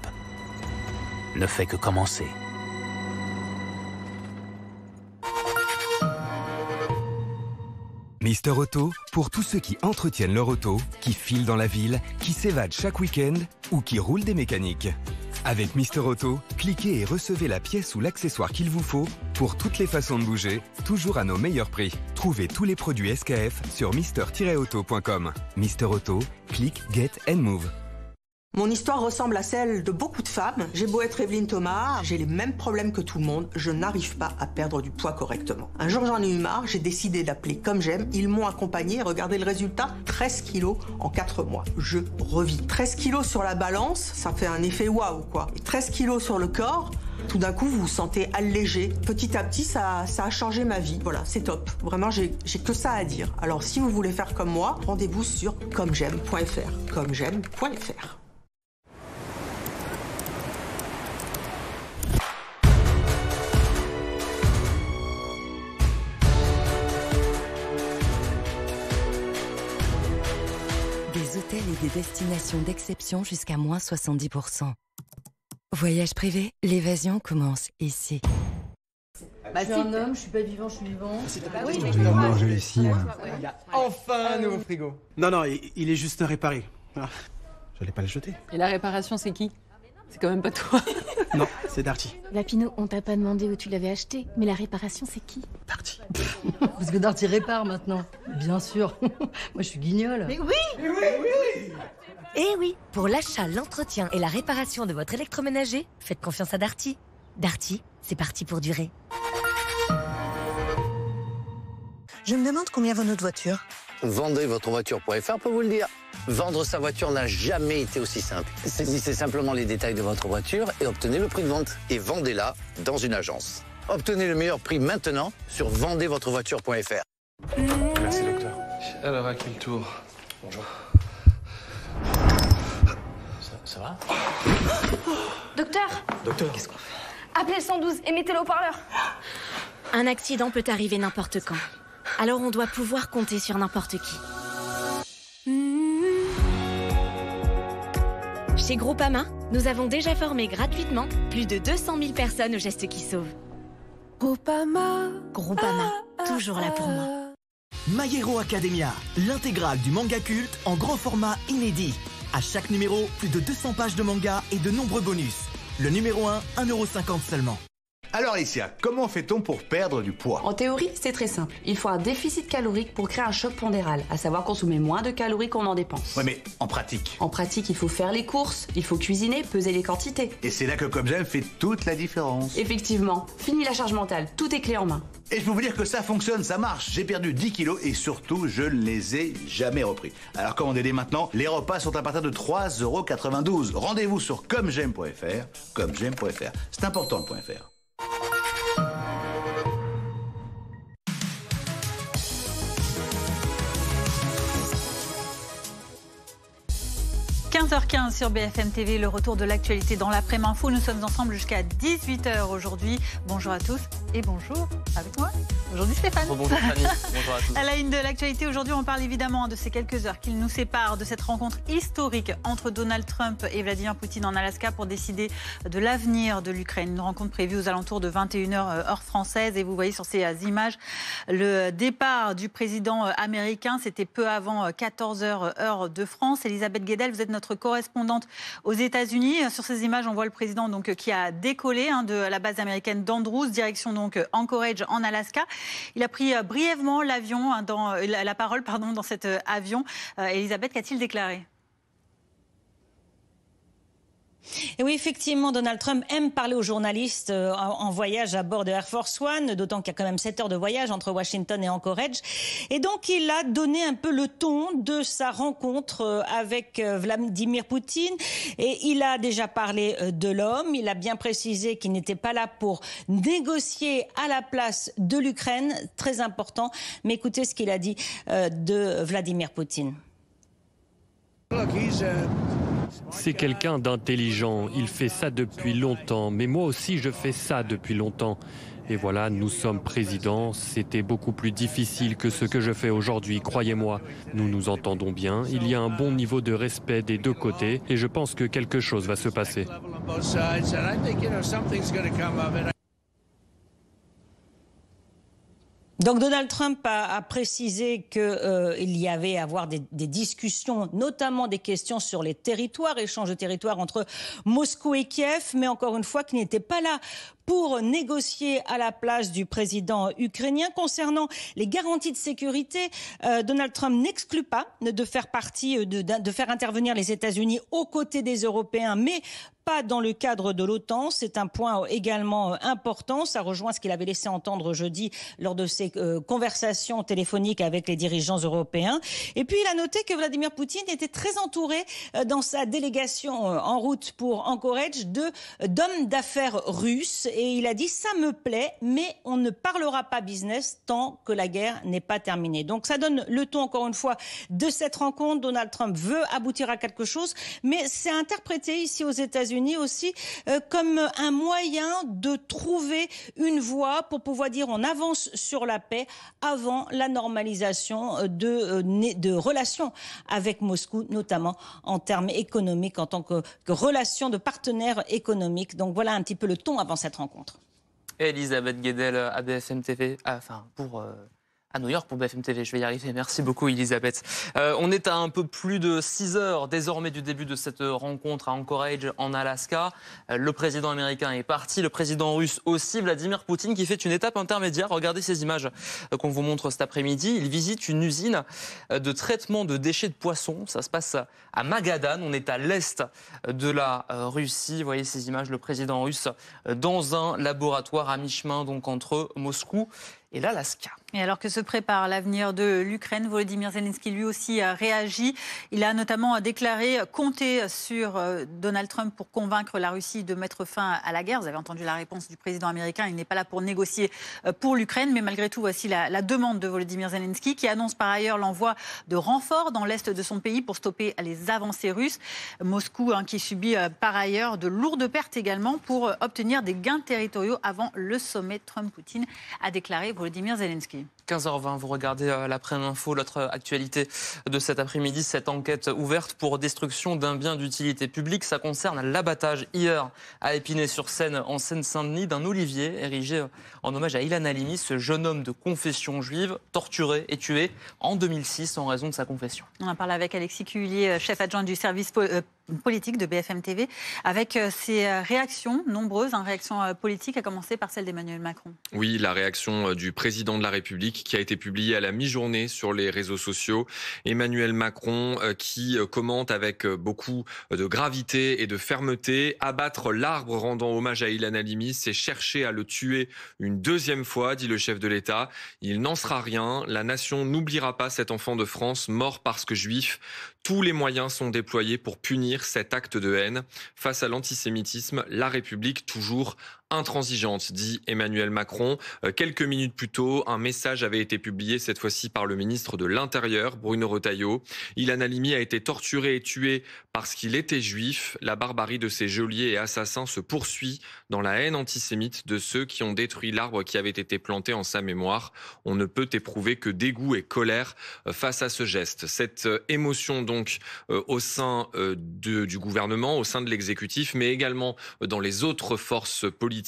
ne fait que commencer. Mister Auto, pour tous ceux qui entretiennent leur auto, qui filent dans la ville, qui s'évadent chaque week-end ou qui roulent des mécaniques. Avec Mister Auto, cliquez et recevez la pièce ou l'accessoire qu'il vous faut pour toutes les façons de bouger, toujours à nos meilleurs prix. Trouvez tous les produits SKF sur mister-auto.com. Mister Auto, click, get and move. Mon histoire ressemble à celle de beaucoup de femmes. J'ai beau être Evelyne Thomas, j'ai les mêmes problèmes que tout le monde. Je n'arrive pas à perdre du poids correctement. Un jour, j'en ai eu marre, j'ai décidé d'appeler Comme J'aime. Ils m'ont accompagné. Regardez le résultat, 13 kilos en 4 mois. Je revis. 13 kilos sur la balance, ça fait un effet waouh, quoi. Et 13 kilos sur le corps, tout d'un coup, vous vous sentez allégé. Petit à petit, ça a changé ma vie. Voilà, c'est top. Vraiment, j'ai que ça à dire. Alors, si vous voulez faire comme moi, rendez-vous sur commej'aime.fr. commej'aime.fr. Des hôtels et des destinations d'exception jusqu'à moins 70%. Voyage privé, l'évasion commence ici. Je suis un homme, je suis pas vivant, je suis vivant. Oui, mais je vais manger ici. Il y a enfin un nouveau frigo. Non, il est juste réparé. Ah, j'allais pas le jeter. Et la réparation, c'est qui? C'est quand même pas toi. Non, c'est Darty. Lapino, on t'a pas demandé où tu l'avais acheté, mais la réparation, c'est qui? Darty. Parce que Darty répare maintenant. Bien sûr. Moi, je suis guignol. Mais oui. Eh oui, pour l'achat, l'entretien et la réparation de votre électroménager, faites confiance à Darty. Darty, c'est parti pour durer. Je me demande combien vaut notre voiture. Vendezvotrevoiture.fr peut vous le dire. Vendre sa voiture n'a jamais été aussi simple. Saisissez simplement les détails de votre voiture et obtenez le prix de vente. Et vendez-la dans une agence. Obtenez le meilleur prix maintenant sur vendezvotrevoiture.fr. Merci, docteur. Alors, à qui le tour? Bonjour. Ça va? Docteur, Qu'est-ce qu'on fait? appelez le 112 et mettez le haut-parleur. Un accident peut arriver n'importe quand. Alors on doit pouvoir compter sur n'importe qui. Chez Groupama, nous avons déjà formé gratuitement plus de 200 000 personnes aux gestes qui sauvent. Groupama, toujours là pour moi. My Hero Academia, l'intégrale du manga culte en grand format inédit. À chaque numéro, plus de 200 pages de manga et de nombreux bonus. Le numéro 1, 1,50 € seulement. Alors Alicia, comment fait-on pour perdre du poids? En théorie, c'est très simple. Il faut un déficit calorique pour créer un choc pondéral, à savoir consommer moins de calories qu'on en dépense. Ouais, mais en pratique? En pratique, il faut faire les courses, il faut cuisiner, peser les quantités. Et c'est là que Comme J'aime fait toute la différence. Effectivement, fini la charge mentale, tout est clé en main. Et je peux vous dire que ça fonctionne, ça marche. J'ai perdu 10 kilos et surtout, je ne les ai jamais repris. Alors commandez dès maintenant, les repas sont à partir de 3,92 €. Rendez-vous sur commej'aime.fr, commej'aime.fr. C'est important le .fr. 15h15 sur BFM TV, le retour de l'actualité dans l'après-info. Nous sommes ensemble jusqu'à 18h aujourd'hui. Bonjour à tous et bonjour avec moi. Aujourd'hui Stéphane. Bonjour Fanny, bonjour à tous. À la une de l'actualité aujourd'hui, on parle évidemment de ces quelques heures qui nous séparent de cette rencontre historique entre Donald Trump et Vladimir Poutine en Alaska pour décider de l'avenir de l'Ukraine. Une rencontre prévue aux alentours de 21h heure française. Et vous voyez sur ces images le départ du président américain. C'était peu avant 14h heure de France. Elisabeth Guedel, vous êtes notre correspondante aux États-Unis. Sur ces images, on voit le président donc qui a décollé de la base américaine d'Andrews, direction donc Anchorage en Alaska. Il a pris brièvement l'avion, la parole dans cet avion. Elisabeth, qu'a-t-il déclaré ? Et oui, effectivement, Donald Trump aime parler aux journalistes en voyage à bord de Air Force One, d'autant qu'il y a quand même 7 heures de voyage entre Washington et Anchorage. Et donc, il a donné un peu le ton de sa rencontre avec Vladimir Poutine. Et il a déjà parlé de l'homme. Il a bien précisé qu'il n'était pas là pour négocier à la place de l'Ukraine. Très important. Mais écoutez ce qu'il a dit de Vladimir Poutine. C'est quelqu'un d'intelligent, il fait ça depuis longtemps, mais moi aussi je fais ça depuis longtemps. Et voilà, nous sommes présidents, c'était beaucoup plus difficile que ce que je fais aujourd'hui, croyez-moi. Nous nous entendons bien, il y a un bon niveau de respect des deux côtés et je pense que quelque chose va se passer. Donc Donald Trump a précisé qu'il y avait à avoir des discussions, notamment des questions sur les territoires, échange de territoires entre Moscou et Kiev, mais encore une fois qu'il n'était pas là pour négocier à la place du président ukrainien. Concernant les garanties de sécurité, Donald Trump n'exclut pas de faire intervenir les États-Unis aux côtés des Européens, mais pas dans le cadre de l'OTAN. C'est un point également important. Ça rejoint ce qu'il avait laissé entendre jeudi lors de ses conversations téléphoniques avec les dirigeants européens. Et puis il a noté que Vladimir Poutine était très entouré dans sa délégation en route pour Anchorage d'hommes d'affaires russes. Et il a dit « ça me plaît, mais on ne parlera pas business tant que la guerre n'est pas terminée ». Donc ça donne le ton, encore une fois, de cette rencontre. Donald Trump veut aboutir à quelque chose, mais c'est interprété ici aux États-Unis aussi comme un moyen de trouver une voie pour pouvoir dire on avance sur la paix avant la normalisation de relations avec Moscou, notamment en termes économiques, en tant que relation de partenaires économiques. Donc voilà un petit peu le ton avant cette rencontre. Elisabeth Guedel à BFM TV, à New York pour BFM TV, je vais y arriver. Merci beaucoup Elisabeth. On est à un peu plus de 6 heures désormais du début de cette rencontre à Anchorage en Alaska. Le président américain est parti, le président russe aussi, Vladimir Poutine qui fait une étape intermédiaire. Regardez ces images qu'on vous montre cet après-midi. Il visite une usine de traitement de déchets de poissons. Ça se passe à Magadan, on est à l'est de la Russie. Vous voyez ces images, le président russe dans un laboratoire à mi-chemin donc entre Moscou et l'Alaska. Et alors que se prépare l'avenir de l'Ukraine, Volodymyr Zelensky lui aussi a réagi. Il a notamment déclaré compter sur Donald Trump pour convaincre la Russie de mettre fin à la guerre. Vous avez entendu la réponse du président américain. Il n'est pas là pour négocier pour l'Ukraine. Mais malgré tout, voici la demande de Volodymyr Zelensky qui annonce par ailleurs l'envoi de renforts dans l'est de son pays pour stopper les avancées russes. Moscou qui subit par ailleurs de lourdes pertes également pour obtenir des gains territoriaux avant le sommet Trump-Poutine, a déclaré Volodymyr Zelensky. 15h20, vous regardez l'après-info, l'autre actualité de cet après-midi, cette enquête ouverte pour destruction d'un bien d'utilité publique. Ça concerne l'abattage hier à Épinay-sur-Seine, en Seine-Saint-Denis, d'un olivier érigé en hommage à Ilan Halimi, ce jeune homme de confession juive, torturé et tué en 2006 en raison de sa confession. On en parle avec Alexis Cuvillier, chef adjoint du service politique de BFM TV, avec ses réactions nombreuses, réactions politiques, à commencer par celle d'Emmanuel Macron. Oui, la réaction du président de la République qui a été publiée à la mi-journée sur les réseaux sociaux. Emmanuel Macron qui commente avec beaucoup de gravité et de fermeté. Abattre l'arbre rendant hommage à Ilan Halimi, c'est chercher à le tuer une deuxième fois, dit le chef de l'État. Il n'en sera rien. La nation n'oubliera pas cet enfant de France mort parce que juif. Tous les moyens sont déployés pour punir cet acte de haine. Face à l'antisémitisme, la République toujours intransigeante, dit Emmanuel Macron. Quelques minutes plus tôt, un message avait été publié, cette fois-ci par le ministre de l'Intérieur, Bruno Retailleau. Ilan Halimi a été torturé et tué parce qu'il était juif. La barbarie de ces geôliers et assassins se poursuit dans la haine antisémite de ceux qui ont détruit l'arbre qui avait été planté en sa mémoire. On ne peut éprouver que dégoût et colère face à ce geste. Cette émotion donc au sein du gouvernement, au sein de l'exécutif, mais également dans les autres forces politiques.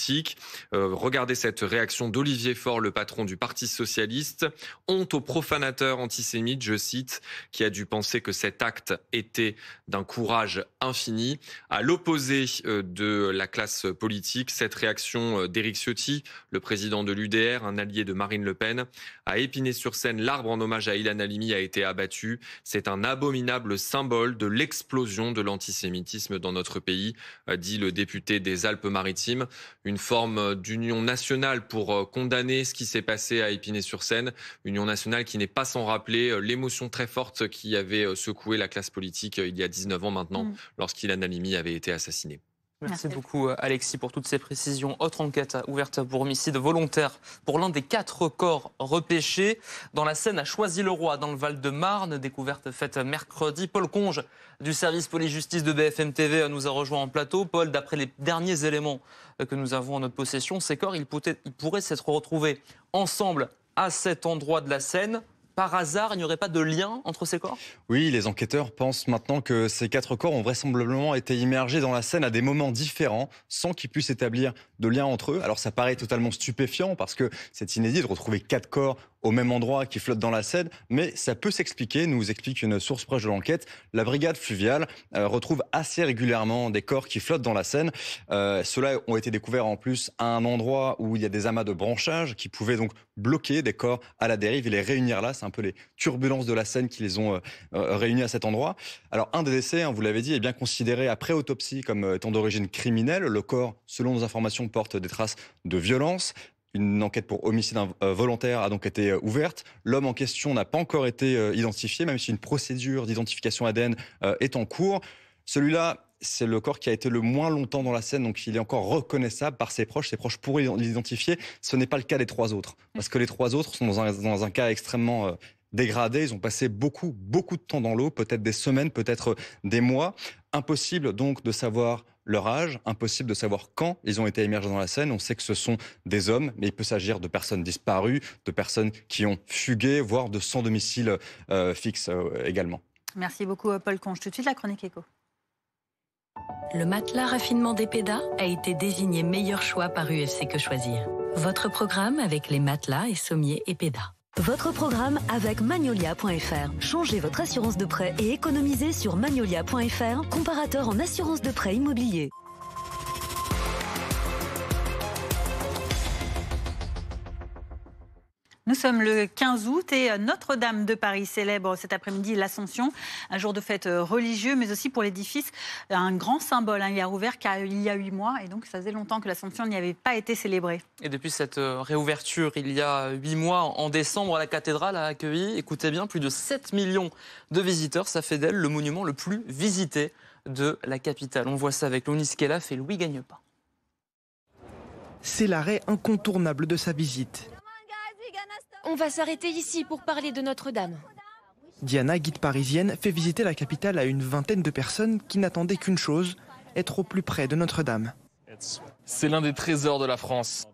Regardez cette réaction d'Olivier Faure, le patron du Parti socialiste. Honte au profanateur antisémite, je cite, qui a dû penser que cet acte était d'un courage infini. À l'opposé de la classe politique, cette réaction d'Éric Ciotti, le président de l'UDR, un allié de Marine Le Pen, à Épinay-sur-Seine, l'arbre en hommage à Ilan Halimi a été abattu. C'est un abominable symbole de l'explosion de l'antisémitisme dans notre pays, dit le député des Alpes-Maritimes. Une forme d'union nationale pour condamner ce qui s'est passé à Épinay-sur-Seine. Union nationale qui n'est pas sans rappeler l'émotion très forte qui avait secoué la classe politique il y a 19 ans maintenant, lorsqu'Ilan Halimi avait été assassiné. Merci beaucoup Alexis pour toutes ces précisions. Autre enquête ouverte pour homicide volontaire pour l'un des 4 corps repêchés dans la Seine à Choisy-le-Roi, dans le Val-de-Marne. Découverte faite mercredi. Paul Conge du service police-justice de BFM TV nous a rejoint en plateau. Paul, d'après les derniers éléments que nous avons en notre possession, ces corps ils pourraient s'être retrouvés ensemble à cet endroit de la Seine par hasard, il n'y aurait pas de lien entre ces corps? Oui, les enquêteurs pensent maintenant que ces 4 corps ont vraisemblablement été immergés dans la Seine à des moments différents, sans qu'ils puissent établir de lien entre eux. Alors ça paraît totalement stupéfiant, parce que c'est inédit de retrouver 4 corps au même endroit qui flottent dans la Seine, mais ça peut s'expliquer, nous explique une source proche de l'enquête. La brigade fluviale retrouve assez régulièrement des corps qui flottent dans la Seine. Ceux-là ont été découverts en plus à un endroit où il y a des amas de branchages qui pouvaient donc bloquer des corps à la dérive et les réunir là. C'est un peu les turbulences de la Seine qui les ont réunis à cet endroit. Alors un des décès, vous l'avez dit, est bien considéré après autopsie comme étant d'origine criminelle. Le corps, selon nos informations, porte des traces de violence. Une enquête pour homicide volontaire a donc été ouverte. L'homme en question n'a pas encore été identifié, même si une procédure d'identification ADN est en cours. Celui-là, c'est le corps qui a été le moins longtemps dans la Seine, donc il est encore reconnaissable par ses proches. Ses proches pourraient l'identifier. Ce n'est pas le cas des 3 autres, parce que les 3 autres sont dans un cas extrêmement dégradé. Ils ont passé beaucoup de temps dans l'eau, peut-être des semaines, peut-être des mois. Impossible donc de savoir leur âge, impossible de savoir quand ils ont été immergés dans la Seine. On sait que ce sont des hommes, mais il peut s'agir de personnes disparues, de personnes qui ont fugué, voire de sans domicile fixe également. Merci beaucoup Paul Conge. Tout de suite la chronique éco. Le matelas raffinement d'Epeda a été désigné meilleur choix par UFC Que Choisir. Votre programme avec les matelas et sommiers Epeda. Votre programme avec Magnolia.fr. Changez votre assurance de prêt et économisez sur Magnolia.fr, comparateur en assurance de prêt immobilier. Nous sommes le 15 août et Notre-Dame de Paris célèbre cet après-midi l'Ascension, un jour de fête religieux, mais aussi pour l'édifice, un grand symbole. Il a rouvert il y a 8 mois et donc ça faisait longtemps que l'Ascension n'y avait pas été célébrée. Et depuis cette réouverture, il y a 8 mois, en décembre, la cathédrale a accueilli, écoutez bien, plus de 7 millions de visiteurs. Ça fait d'elle le monument le plus visité de la capitale. On voit ça avec Lounis Kelaf et Louis Gagnepin. C'est l'arrêt incontournable de sa visite. On va s'arrêter ici pour parler de Notre-Dame. Diana, guide parisienne, fait visiter la capitale à une vingtaine de personnes qui n'attendaient qu'une chose, être au plus près de Notre-Dame. C'est l'un des trésors de la France.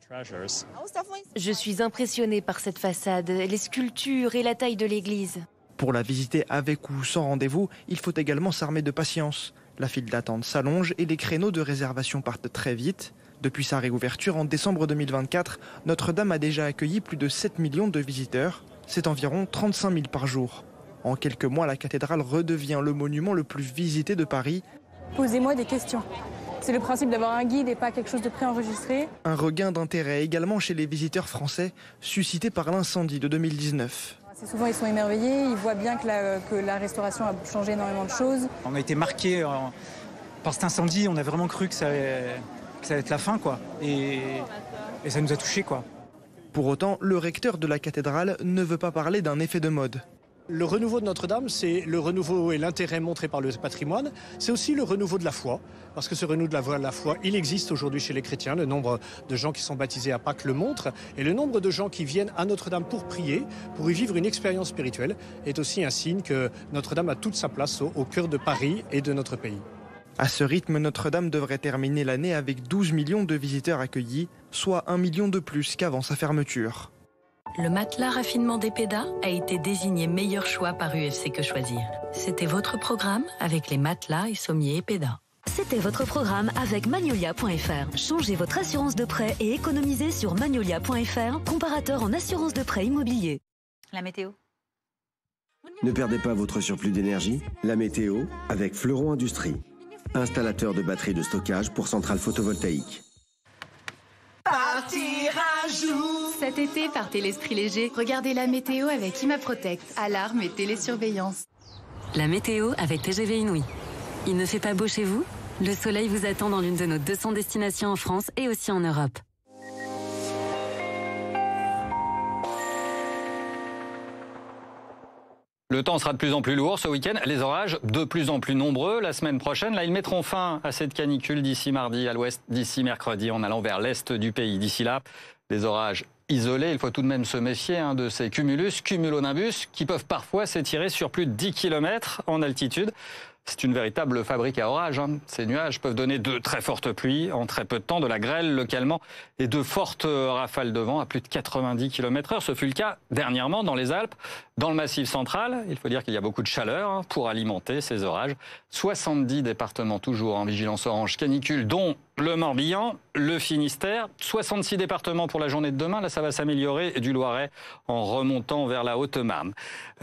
Je suis impressionnée par cette façade, les sculptures et la taille de l'église. Pour la visiter avec ou sans rendez-vous, il faut également s'armer de patience. La file d'attente s'allonge et les créneaux de réservation partent très vite. Depuis sa réouverture en décembre 2024, Notre-Dame a déjà accueilli plus de 7 millions de visiteurs. C'est environ 35 000 par jour. En quelques mois, la cathédrale redevient le monument le plus visité de Paris. Posez-moi des questions. C'est le principe d'avoir un guide et pas quelque chose de préenregistré. Un regain d'intérêt également chez les visiteurs français, suscité par l'incendie de 2019. C'est souvent, ils sont émerveillés, ils voient bien que la restauration a changé énormément de choses. On a été marqués par cet incendie, on a vraiment cru que ça va être la fin, quoi. Et ça nous a touchés, quoi. Pour autant, le recteur de la cathédrale ne veut pas parler d'un effet de mode. Le renouveau de Notre-Dame, c'est le renouveau et l'intérêt montré par le patrimoine. C'est aussi le renouveau de la foi, parce que ce renouveau de la foi, il existe aujourd'hui chez les chrétiens. Le nombre de gens qui sont baptisés à Pâques le montre. Et le nombre de gens qui viennent à Notre-Dame pour prier, pour y vivre une expérience spirituelle, est aussi un signe que Notre-Dame a toute sa place au cœur de Paris et de notre pays. À ce rythme, Notre-Dame devrait terminer l'année avec 12 millions de visiteurs accueillis, soit 1 million de plus qu'avant sa fermeture. Le matelas raffinement d'Epeda a été désigné meilleur choix par UFC Que Choisir. C'était votre programme avec les matelas et sommiers Epeda. C'était votre programme avec Magnolia.fr. Changez votre assurance de prêt et économisez sur Magnolia.fr, comparateur en assurance de prêt immobilier. La météo. Ne perdez pas votre surplus d'énergie. La météo avec Fleuron Industrie. Installateur de batteries de stockage pour centrales photovoltaïques. Partir un jour. Cet été, partez l'esprit léger. Regardez la météo avec ImaProtect. Alarme et télésurveillance. La météo avec TGV Inouï. Il ne fait pas beau chez vous? Le soleil vous attend dans l'une de nos 200 destinations en France et aussi en Europe. Le temps sera de plus en plus lourd ce week-end, les orages de plus en plus nombreux. La semaine prochaine, là, ils mettront fin à cette canicule d'ici mardi à l'ouest, d'ici mercredi, en allant vers l'est du pays. D'ici là, des orages isolés. Il faut tout de même se méfier de ces cumulus, cumulonimbus, qui peuvent parfois s'étirer sur plus de 10 km en altitude. C'est une véritable fabrique à orages. Ces nuages peuvent donner de très fortes pluies en très peu de temps, de la grêle localement et de fortes rafales de vent à plus de 90 km/h. Ce fut le cas dernièrement dans les Alpes, dans le Massif central. Il faut dire qu'il y a beaucoup de chaleur pour alimenter ces orages. 70 départements toujours en vigilance orange canicule, dont le Morbihan, le Finistère. 66 départements pour la journée de demain. Là, ça va s'améliorer du Loiret en remontant vers la Haute-Marne.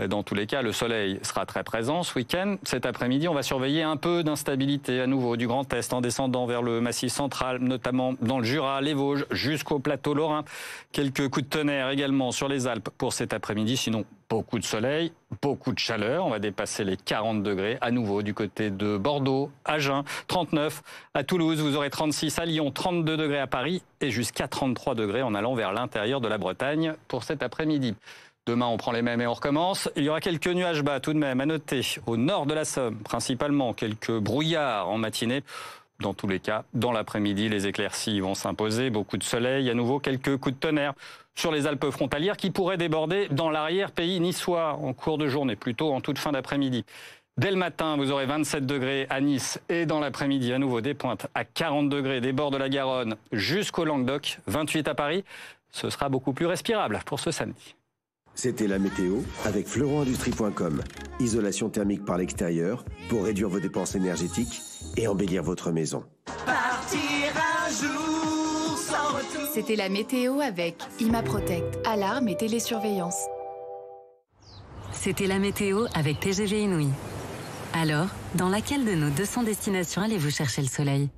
Dans tous les cas, le soleil sera très présent ce week-end. Cet après-midi, on va surveiller un peu d'instabilité à nouveau du Grand Est en descendant vers le Massif central, notamment dans le Jura, les Vosges, jusqu'au plateau lorrain. Quelques coups de tonnerre également sur les Alpes pour cet après-midi. Sinon, beaucoup de soleil, beaucoup de chaleur. On va dépasser les 40 degrés à nouveau du côté de Bordeaux, Agen, 39 à Toulouse. Vous aurez 36 à Lyon, 32 degrés à Paris et jusqu'à 33 degrés en allant vers l'intérieur de la Bretagne pour cet après-midi. Demain, on prend les mêmes et on recommence. Il y aura quelques nuages bas tout de même à noter. Au nord de la Somme, principalement quelques brouillards en matinée. Dans tous les cas, dans l'après-midi, les éclaircies vont s'imposer. Beaucoup de soleil, à nouveau quelques coups de tonnerre sur les Alpes frontalières qui pourraient déborder dans l'arrière-pays niçois en cours de journée, plutôt en toute fin d'après-midi. Dès le matin, vous aurez 27 degrés à Nice et dans l'après-midi, à nouveau des pointes à 40 degrés des bords de la Garonne jusqu'au Languedoc, 28 à Paris. Ce sera beaucoup plus respirable pour ce samedi. C'était la météo avec fleuronindustrie.com. Isolation thermique par l'extérieur pour réduire vos dépenses énergétiques et embellir votre maison. Partir un jour sans retour. C'était la météo avec ImaProtect, alarme et télésurveillance. C'était la météo avec TGV Inouï. Alors, dans laquelle de nos 200 destinations allez-vous chercher le soleil ?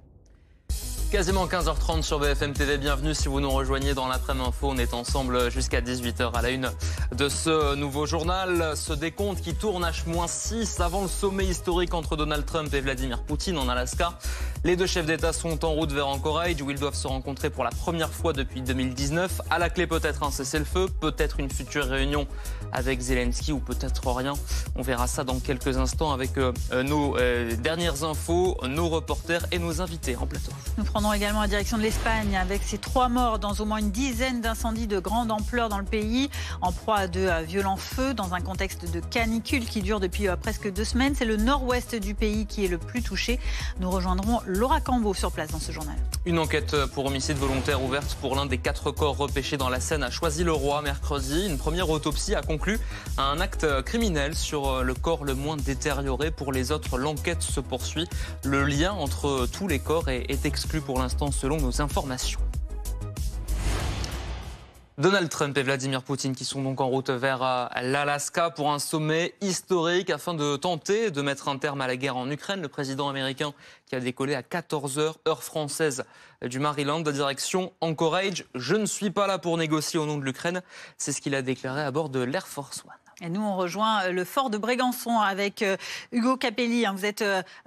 Quasiment 15h30 sur BFM TV, bienvenue si vous nous rejoignez dans l'après-midi info. On est ensemble jusqu'à 18h à la une de ce nouveau journal. Ce décompte qui tourne H-6 avant le sommet historique entre Donald Trump et Vladimir Poutine en Alaska. Les deux chefs d'État sont en route vers Anchorage où ils doivent se rencontrer pour la première fois depuis 2019. À la clé peut-être un cessez-le-feu, peut-être une future réunion avec Zelensky ou peut-être rien. On verra ça dans quelques instants avec nos dernières infos, nos reporters et nos invités en plateau. Nous prendrons également la direction de l'Espagne avec ces 3 morts dans au moins une dizaine d'incendies de grande ampleur dans le pays, en proie à de violents feux dans un contexte de canicule qui dure depuis presque 2 semaines. C'est le nord-ouest du pays qui est le plus touché. Nous rejoindrons Laura Cambo sur place dans ce journal. Une enquête pour homicide volontaire ouverte pour l'un des 4 corps repêchés dans la Seine à Choisy-le-Roi mercredi. Une première autopsie a conclu à un acte criminel sur le corps le moins détérioré. Pour les autres, l'enquête se poursuit. Le lien entre tous les corps est exclu pour l'instant selon nos informations. Donald Trump et Vladimir Poutine qui sont donc en route vers l'Alaska pour un sommet historique afin de tenter de mettre un terme à la guerre en Ukraine. Le président américain qui a décollé à 14h, heure française, du Maryland, de direction Anchorage. Je ne suis pas là pour négocier au nom de l'Ukraine. C'est ce qu'il a déclaré à bord de l'Air Force One. Et nous, on rejoint le fort de Brégançon avec Hugo Capelli. Vous êtes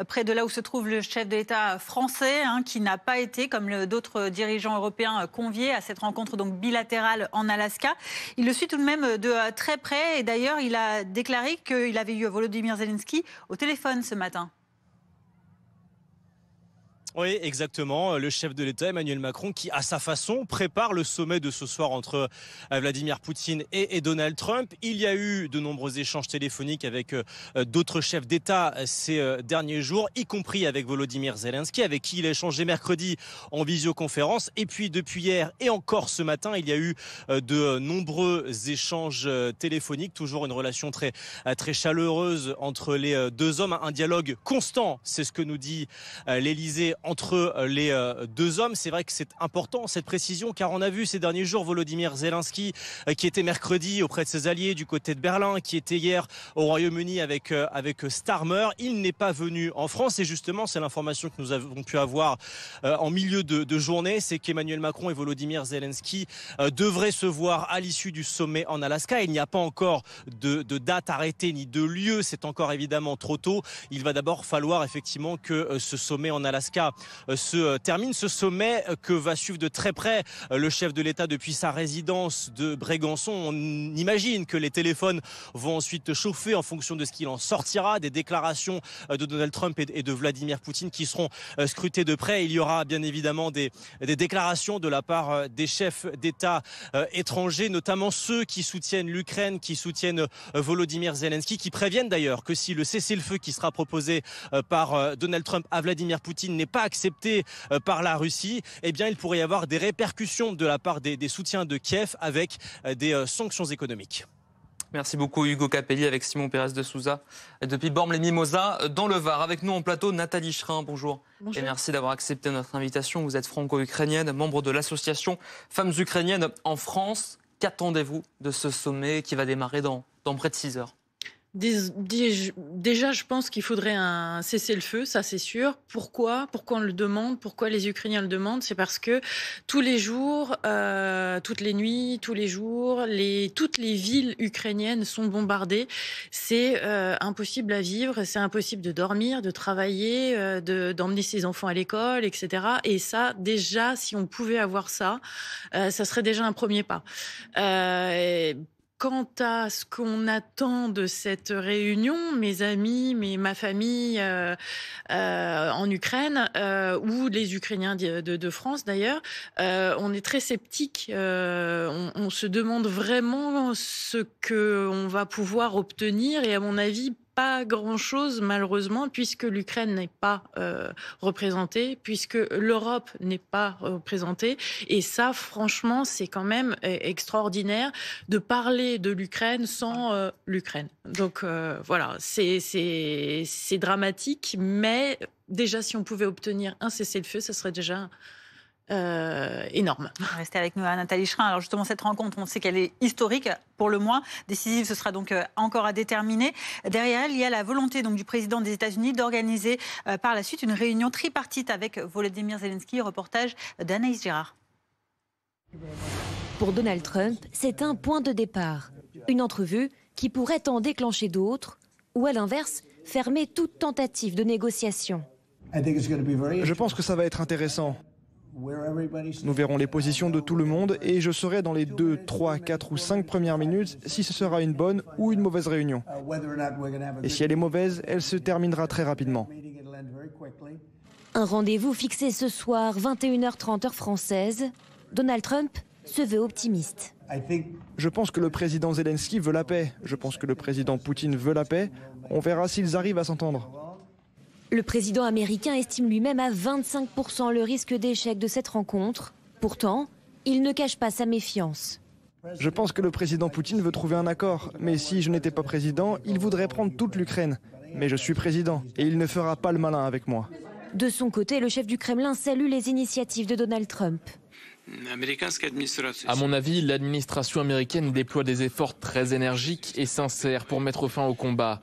près de là où se trouve le chef de l'État français, qui n'a pas été, comme d'autres dirigeants européens, convié à cette rencontre donc bilatérale en Alaska. Il le suit tout de même de très près. Et d'ailleurs, il a déclaré qu'il avait eu Volodymyr Zelensky au téléphone ce matin. Oui, exactement. Le chef de l'État, Emmanuel Macron, qui, à sa façon, prépare le sommet de ce soir entre Vladimir Poutine et Donald Trump. Il y a eu de nombreux échanges téléphoniques avec d'autres chefs d'État ces derniers jours, y compris avec Volodymyr Zelensky, avec qui il a échangé mercredi en visioconférence. Et puis, depuis hier et encore ce matin, il y a eu de nombreux échanges téléphoniques. Toujours une relation très chaleureuse entre les deux hommes. Un dialogue constant, c'est ce que nous dit l'Élysée, entre les deux hommes. C'est vrai que c'est important cette précision car on a vu ces derniers jours Volodymyr Zelensky qui était mercredi auprès de ses alliés du côté de Berlin, qui était hier au Royaume-Uni avec Starmer. Il n'est pas venu en France et justement c'est l'information que nous avons pu avoir en milieu de journée, c'est qu'Emmanuel Macron et Volodymyr Zelensky devraient se voir à l'issue du sommet en Alaska. Il n'y a pas encore de date arrêtée ni de lieu, c'est encore évidemment trop tôt. Il va d'abord falloir effectivement que ce sommet en Alaska cela se termine. Ce sommet que va suivre de très près le chef de l'État depuis sa résidence de Brégançon. On imagine que les téléphones vont ensuite chauffer en fonction de ce qu'il en sortira, des déclarations de Donald Trump et de Vladimir Poutine qui seront scrutées de près. Il y aura bien évidemment des déclarations de la part des chefs d'État étrangers, notamment ceux qui soutiennent l'Ukraine, qui soutiennent Volodymyr Zelensky, qui préviennent d'ailleurs que si le cessez-le-feu qui sera proposé par Donald Trump à Vladimir Poutine n'est pas accepté par la Russie, eh bien il pourrait y avoir des répercussions de la part des soutiens de Kiev avec des sanctions économiques. Merci beaucoup Hugo Capelli avec Simon Pérez de Souza depuis Bormes-les-Mimosas dans le Var. Avec nous en plateau Nathalie Schrin, bonjour. Bonjour. Et merci d'avoir accepté notre invitation. Vous êtes franco-ukrainienne, membre de l'association Femmes Ukrainiennes en France. Qu'attendez-vous de ce sommet qui va démarrer dans près de 6 heures ? Déjà, je pense qu'il faudrait un cessez-le-feu, ça c'est sûr. Pourquoi on le demande? Pourquoi les Ukrainiens le demandent? C'est parce que tous les jours, toutes les nuits, tous les jours, toutes les villes ukrainiennes sont bombardées. C'est impossible à vivre, c'est impossible de dormir, de travailler, d'emmener ses enfants à l'école, etc. Et ça, déjà, si on pouvait avoir ça, ça serait déjà un premier pas. Quant à ce qu'on attend de cette réunion, mes amis, ma famille en Ukraine, ou les Ukrainiens de France d'ailleurs, on est très sceptiques. On se demande vraiment ce qu'on va pouvoir obtenir et à mon avis, pas grand-chose malheureusement puisque l'Ukraine n'est pas représentée, puisque l'Europe n'est pas représentée. Et ça, franchement, c'est quand même extraordinaire de parler de l'Ukraine sans l'Ukraine. Donc voilà, c'est dramatique, mais déjà si on pouvait obtenir un cessez-le-feu, ça serait déjà énorme. Restez avec nous, Nathalie Schrin. Alors justement, cette rencontre, on sait qu'elle est historique, pour le moins. Décisive, ce sera donc encore à déterminer. Derrière elle, il y a la volonté donc, du président des États-Unis d'organiser par la suite une réunion tripartite avec Volodymyr Zelensky. Reportage d'Anaïs Gérard. Pour Donald Trump, c'est un point de départ. Une entrevue qui pourrait en déclencher d'autres, ou à l'inverse, fermer toute tentative de négociation. Je pense que ça va être intéressant. Nous verrons les positions de tout le monde et je saurai dans les 2, 3, 4 ou 5 premières minutes si ce sera une bonne ou une mauvaise réunion. Et si elle est mauvaise, elle se terminera très rapidement. Un rendez-vous fixé ce soir, 21h30 heure française. Donald Trump se veut optimiste. Je pense que le président Zelensky veut la paix. Je pense que le président Poutine veut la paix. On verra s'ils arrivent à s'entendre. Le président américain estime lui-même à 25% le risque d'échec de cette rencontre. Pourtant, il ne cache pas sa méfiance. Je pense que le président Poutine veut trouver un accord. Mais si je n'étais pas président, il voudrait prendre toute l'Ukraine. Mais je suis président et il ne fera pas le malin avec moi. De son côté, le chef du Kremlin salue les initiatives de Donald Trump. À mon avis, l'administration américaine déploie des efforts très énergiques et sincères pour mettre fin au combat,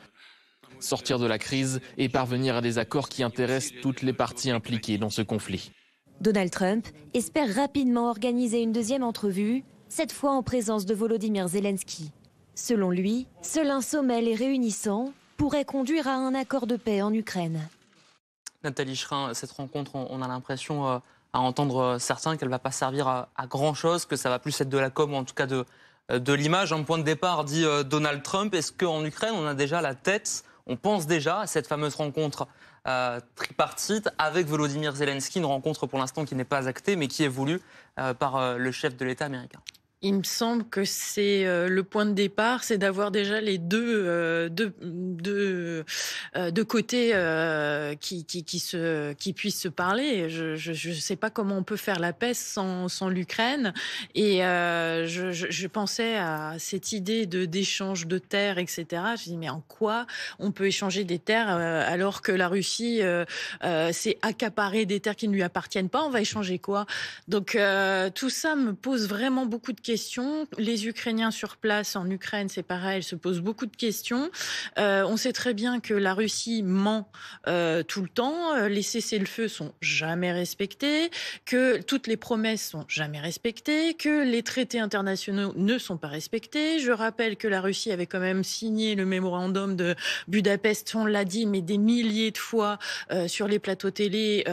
sortir de la crise et parvenir à des accords qui intéressent toutes les parties impliquées dans ce conflit. Donald Trump espère rapidement organiser une deuxième entrevue, cette fois en présence de Volodymyr Zelensky. Selon lui, seul un sommet les réunissant pourrait conduire à un accord de paix en Ukraine. Nathalie Schrin, cette rencontre, on a l'impression, à entendre certains, qu'elle ne va pas servir à grand-chose, que ça va plus être de la com ou en tout cas de l'image. Un point de départ, dit Donald Trump. Est-ce qu'en Ukraine, on a déjà la tête? On pense déjà à cette fameuse rencontre tripartite avec Volodymyr Zelensky, une rencontre pour l'instant qui n'est pas actée, mais qui est voulue par le chef de l'État américain. Il me semble que c'est le point de départ, c'est d'avoir déjà les deux côtés qui puissent se parler. Je sais pas comment on peut faire la paix sans l'Ukraine. Et je pensais à cette idée d'échange de terres, etc. Je dis mais en quoi on peut échanger des terres alors que la Russie s'est accaparée des terres qui ne lui appartiennent pas? On va échanger quoi? Donc tout ça me pose vraiment beaucoup de questions. questions. Les Ukrainiens sur place en Ukraine, c'est pareil, se posent beaucoup de questions. On sait très bien que la Russie ment tout le temps. Les cessez-le-feu sont jamais respectés, que toutes les promesses sont jamais respectées, que les traités internationaux ne sont pas respectés. Je rappelle que la Russie avait quand même signé le mémorandum de Budapest, on l'a dit, mais des milliers de fois sur les plateaux télé,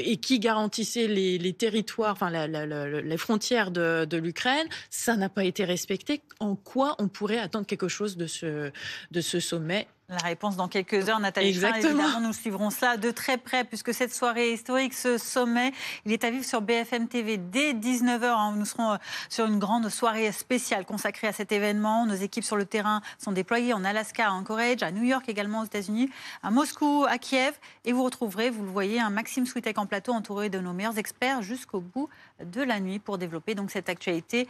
et qui garantissait les territoires, enfin les frontières de l'Ukraine. Ça n'a pas été respecté. En quoi on pourrait attendre quelque chose de ce sommet? La réponse dans quelques heures, Nathalie. Exactement. Évidemment, nous suivrons cela de très près, puisque cette soirée historique, ce sommet, il est à vivre sur BFM TV dès 19h. Nous serons sur une grande soirée spéciale consacrée à cet événement. Nos équipes sur le terrain sont déployées en Alaska, en Anchorage, à New York également aux États-Unis, à Moscou, à Kiev. Et vous retrouverez, vous le voyez, un Maxime Switek en plateau entouré de nos meilleurs experts jusqu'au bout de la nuit pour développer donc cette actualité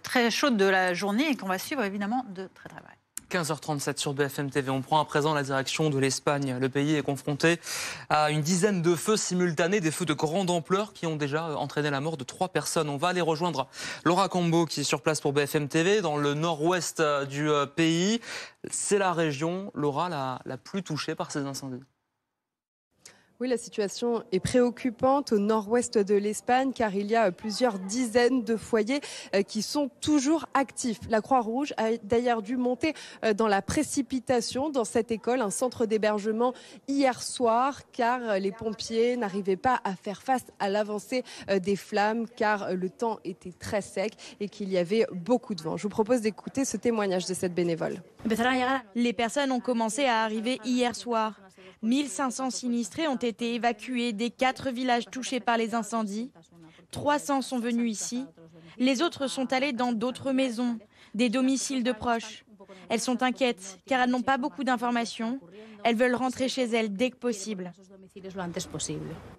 très chaude de la journée et qu'on va suivre évidemment de très très près. 15h37 sur BFM TV. On prend à présent la direction de l'Espagne. Le pays est confronté à une dizaine de feux simultanés, des feux de grande ampleur qui ont déjà entraîné la mort de 3 personnes. On va aller rejoindre Laura Cambo qui est sur place pour BFM TV dans le nord-ouest du pays. C'est la région, Laura, la plus touchée par ces incendies. Oui, la situation est préoccupante au nord-ouest de l'Espagne car il y a plusieurs dizaines de foyers qui sont toujours actifs. La Croix-Rouge a d'ailleurs dû monter dans la précipitation dans cette école, un centre d'hébergement hier soir car les pompiers n'arrivaient pas à faire face à l'avancée des flammes car le temps était très sec et qu'il y avait beaucoup de vent. Je vous propose d'écouter ce témoignage de cette bénévole. Les personnes ont commencé à arriver hier soir. 1500 sinistrés ont été évacués des 4 villages touchés par les incendies. 300 sont venus ici. Les autres sont allés dans d'autres maisons, des domiciles de proches. Elles sont inquiètes car elles n'ont pas beaucoup d'informations. Elles veulent rentrer chez elles dès que possible.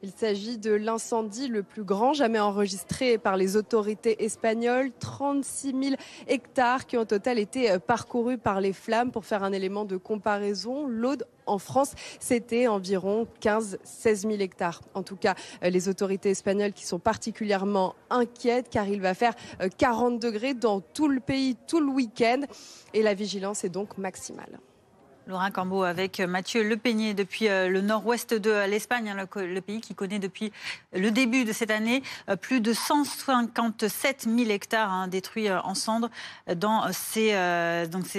Il s'agit de l'incendie le plus grand jamais enregistré par les autorités espagnoles. 36 000 hectares qui ont au total été parcourus par les flammes. Pour faire un élément de comparaison, l'Aude en France, c'était environ 15-16 000 hectares. En tout cas, les autorités espagnoles qui sont particulièrement inquiètes car il va faire 40 degrés dans tout le pays tout le week-end et la vigilance est donc maximale. Laura Cambo avec Mathieu Lepeigné depuis le nord-ouest de l'Espagne, le pays qui connaît depuis le début de cette année plus de 157 000 hectares détruits en cendres dans ces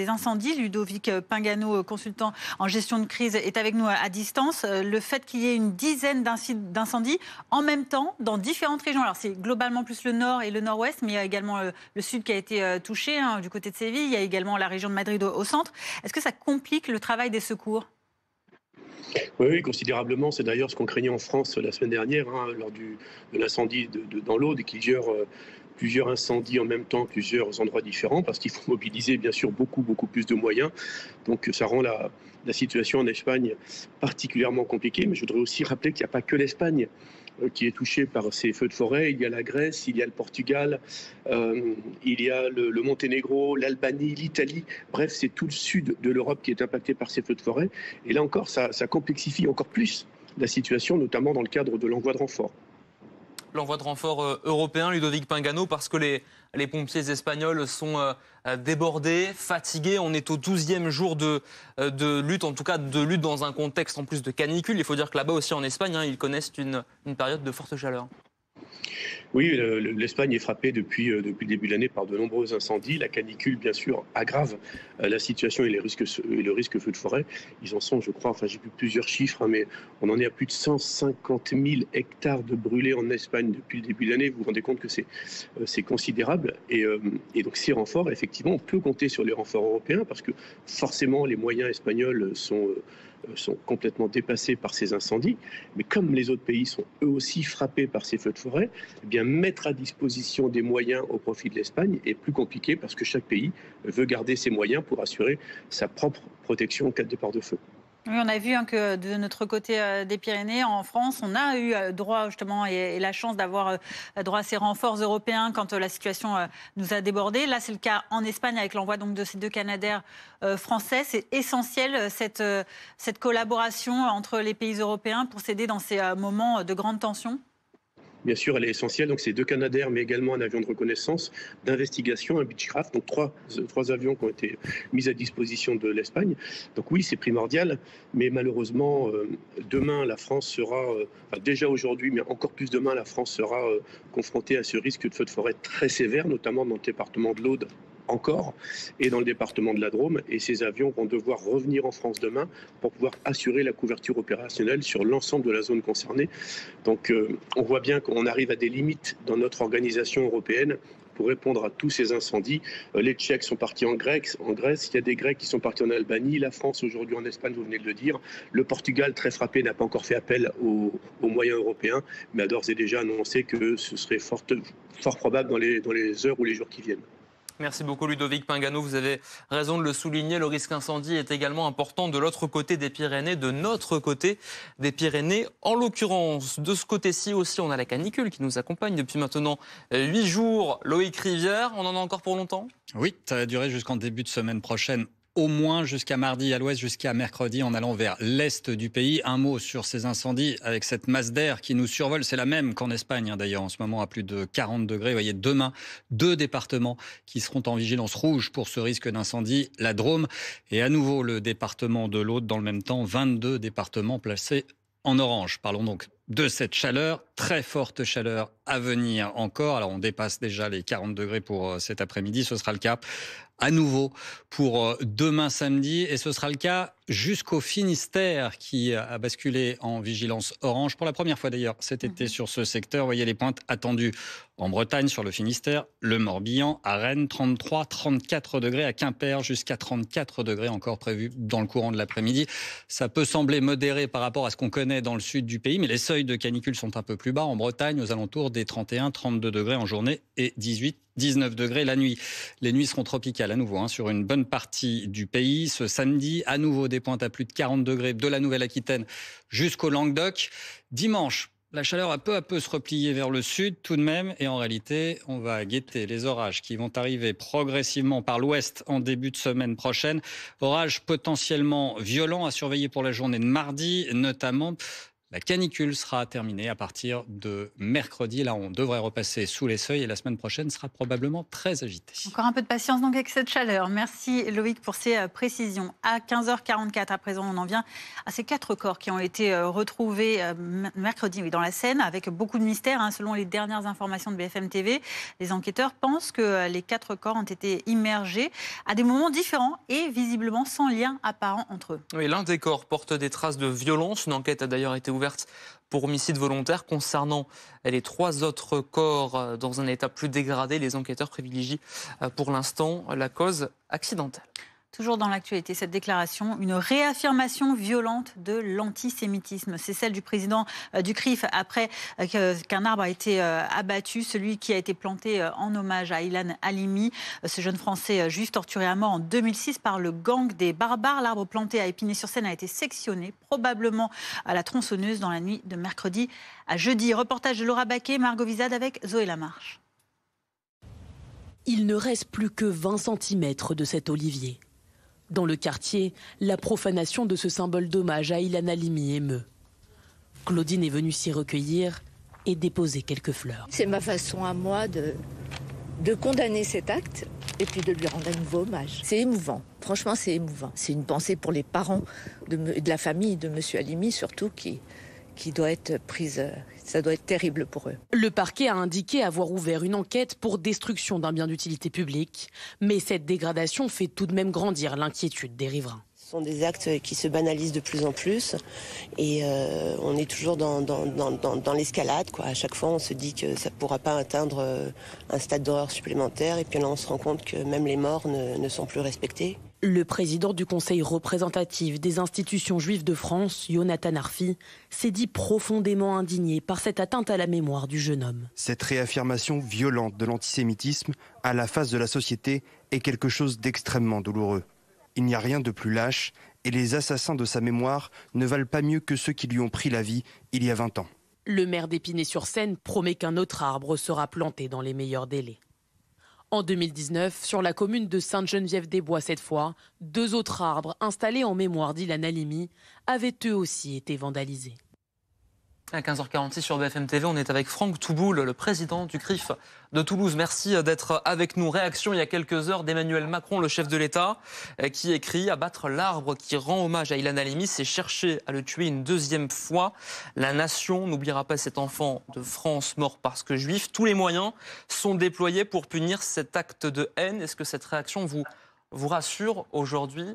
incendies. Ludovic Pingano, consultant en gestion de crise, est avec nous à distance. Le fait qu'il y ait une dizaine d'incendies en même temps dans différentes régions, alors c'est globalement plus le nord et le nord-ouest, mais il y a également le sud qui a été touché du côté de Séville, il y a également la région de Madrid au centre. Est-ce que ça complique le travail des secours? Oui, considérablement. C'est d'ailleurs ce qu'on craignait en France la semaine dernière, lors de l'incendie dans l'Aude, plusieurs incendies en même temps, plusieurs endroits différents, parce qu'il faut mobiliser bien sûr beaucoup plus de moyens. Donc ça rend la situation en Espagne particulièrement compliquée. Mais je voudrais aussi rappeler qu'il n'y a pas que l'Espagne qui est touchée par ces feux de forêt. Il y a la Grèce, il y a le Portugal, il y a le Monténégro, l'Albanie, l'Italie. Bref, c'est tout le sud de l'Europe qui est impacté par ces feux de forêt. Et là encore, ça complexifie encore plus la situation, notamment dans le cadre de l'envoi de renforts. L'envoi de renforts européen, Ludovic Pingano, parce que les pompiers espagnols sont débordés, fatigués. On est au 12e jour de lutte, en tout cas de lutte dans un contexte en plus de canicule. Il faut dire que là-bas aussi en Espagne, ils connaissent une période de forte chaleur. Oui, l'Espagne est frappée depuis le début de l'année par de nombreux incendies. La canicule, bien sûr, aggrave la situation et le risque feu de forêt. Ils en sont, je crois, j'ai vu plusieurs chiffres, mais on en est à plus de 150 000 hectares de brûlés en Espagne depuis le début de l'année. Vous vous rendez compte que c'est considérable. Et donc ces renforts, effectivement, on peut compter sur les renforts européens parce que forcément, les moyens espagnols sont complètement dépassés par ces incendies. Mais comme les autres pays sont eux aussi frappés par ces feux de forêt, eh bien mettre à disposition des moyens au profit de l'Espagne est plus compliqué parce que chaque pays veut garder ses moyens pour assurer sa propre protection en cas de départ de feu. Oui, on a vu que de notre côté des Pyrénées, en France, on a eu droit justement et la chance d'avoir droit à ces renforts européens quand la situation nous a débordé. Là, c'est le cas en Espagne avec l'envoi donc de ces 2 Canadair français. C'est essentiel cette collaboration entre les pays européens pour s'aider dans ces moments de grande tension. bien sûr, elle est essentielle. Donc c'est 2 Canadair, mais également un avion de reconnaissance, d'investigation, un Beechcraft, donc trois avions qui ont été mis à disposition de l'Espagne. Donc oui, c'est primordial, mais malheureusement, demain, la France sera, déjà aujourd'hui, mais encore plus demain, la France sera confrontée à ce risque de feu de forêt très sévère, notamment dans le département de l'Aude encore, et dans le département de la Drôme. Et ces avions vont devoir revenir en France demain pour pouvoir assurer la couverture opérationnelle sur l'ensemble de la zone concernée. Donc on voit bien qu'on arrive à des limites dans notre organisation européenne pour répondre à tous ces incendies. Les Tchèques sont partis en Grèce, il y a des Grecs qui sont partis en Albanie, la France aujourd'hui en Espagne, vous venez de le dire. Le Portugal, très frappé, n'a pas encore fait appel aux moyens européens, mais a d'ores et déjà annoncé que ce serait fort probable dans les heures ou les jours qui viennent. Merci beaucoup Ludovic Pingano, vous avez raison de le souligner, le risque incendie est également important de l'autre côté des Pyrénées, de notre côté des Pyrénées en l'occurrence. De ce côté-ci aussi, on a la canicule qui nous accompagne depuis maintenant 8 jours. Loïc Rivière, on en a encore pour longtemps ? Oui, ça va durer jusqu'en début de semaine prochaine. Au moins jusqu'à mardi à l'ouest, jusqu'à mercredi en allant vers l'est du pays. Un mot sur ces incendies avec cette masse d'air qui nous survole. C'est la même qu'en Espagne d'ailleurs en ce moment à plus de 40 degrés. Vous voyez demain 2 départements qui seront en vigilance rouge pour ce risque d'incendie. La Drôme et à nouveau le département de l'Aude dans le même temps. 22 départements placés en orange. Parlons donc de cette chaleur, très forte chaleur à venir encore. Alors on dépasse déjà les 40 degrés pour cet après-midi. Ce sera le cas à nouveau pour demain samedi et ce sera le cas jusqu'au Finistère qui a basculé en vigilance orange pour la première fois d'ailleurs cet été sur ce secteur. Vous voyez les pointes attendues en Bretagne sur le Finistère, le Morbihan, à Rennes 33, 34 degrés, à Quimper jusqu'à 34 degrés encore prévus dans le courant de l'après-midi. Ça peut sembler modéré par rapport à ce qu'on connaît dans le sud du pays, mais les seuils de canicule sont un peu plus bas en Bretagne, aux alentours des 31, 32 degrés en journée et 18, 19 degrés la nuit. Les nuits seront tropicales à nouveau sur une bonne partie du pays. Ce samedi, à nouveau des pointes à plus de 40 degrés de la Nouvelle-Aquitaine jusqu'au Languedoc. Dimanche, la chaleur va peu à peu se replier vers le sud tout de même. Et en réalité, on va guetter les orages qui vont arriver progressivement par l'ouest en début de semaine prochaine. Orages potentiellement violents à surveiller pour la journée de mardi, notamment. La canicule sera terminée à partir de mercredi. Là, on devrait repasser sous les seuils et la semaine prochaine sera probablement très agitée. Encore un peu de patience donc avec cette chaleur. Merci Loïc pour ces précisions. À 15h44 à présent, on en vient à ces 4 corps qui ont été retrouvés mercredi dans la Seine avec beaucoup de mystères. Selon les dernières informations de BFM TV, les enquêteurs pensent que les 4 corps ont été immergés à des moments différents et visiblement sans lien apparent entre eux. Oui, l'un des corps porte des traces de violence. Une enquête a d'ailleurs été ouverte pour homicide volontaire. Concernant les 3 autres corps dans un état plus dégradé, les enquêteurs privilégient pour l'instant la cause accidentelle. Toujours dans l'actualité, cette déclaration, une réaffirmation violente de l'antisémitisme. C'est celle du président du CRIF après qu'un arbre a été abattu, celui qui a été planté en hommage à Ilan Halimi, ce jeune Français juif torturé à mort en 2006 par le gang des barbares. L'arbre planté à Épinay-sur-Seine a été sectionné, probablement à la tronçonneuse dans la nuit de mercredi à jeudi. Reportage de Laura Baquet, Margot Vizade avec Zoé Lamarche. Il ne reste plus que 20 cm de cet olivier. Dans le quartier, la profanation de ce symbole d'hommage à Ilan Halimi émeut. Claudine est venue s'y recueillir et déposer quelques fleurs. C'est ma façon à moi de condamner cet acte et puis de lui rendre un nouveau hommage. C'est émouvant, franchement c'est émouvant. C'est une pensée pour les parents de la famille de M. Halimi surtout qui doit être prise, ça doit être terrible pour eux. Le parquet a indiqué avoir ouvert une enquête pour destruction d'un bien d'utilité publique, mais cette dégradation fait tout de même grandir l'inquiétude des riverains. Ce sont des actes qui se banalisent de plus en plus et on est toujours dans l'escalade. À chaque fois, on se dit que ça ne pourra pas atteindre un stade d'horreur supplémentaire et puis là, on se rend compte que même les morts ne sont plus respectés. Le président du Conseil représentatif des institutions juives de France, Yonatan Arfi, s'est dit profondément indigné par cette atteinte à la mémoire du jeune homme. Cette réaffirmation violente de l'antisémitisme à la face de la société est quelque chose d'extrêmement douloureux. Il n'y a rien de plus lâche et les assassins de sa mémoire ne valent pas mieux que ceux qui lui ont pris la vie il y a 20 ans. Le maire d'Épinay-sur-Seine promet qu'un autre arbre sera planté dans les meilleurs délais. En 2019, sur la commune de Sainte-Geneviève-des-Bois cette fois, 2 autres arbres installés en mémoire d'Ilan Halimi avaient eux aussi été vandalisés. À 15h46 sur BFM TV, on est avec Franck Touboul, le président du CRIF de Toulouse. Merci d'être avec nous. Réaction il y a quelques heures d'Emmanuel Macron, le chef de l'État, qui écrit « Abattre l'arbre qui rend hommage à Ilan Halimi, c'est chercher à le tuer une deuxième fois. La nation n'oubliera pas cet enfant de France mort parce que juif. Tous les moyens sont déployés pour punir cet acte de haine. » Est-ce que cette réaction vous rassure aujourd'hui,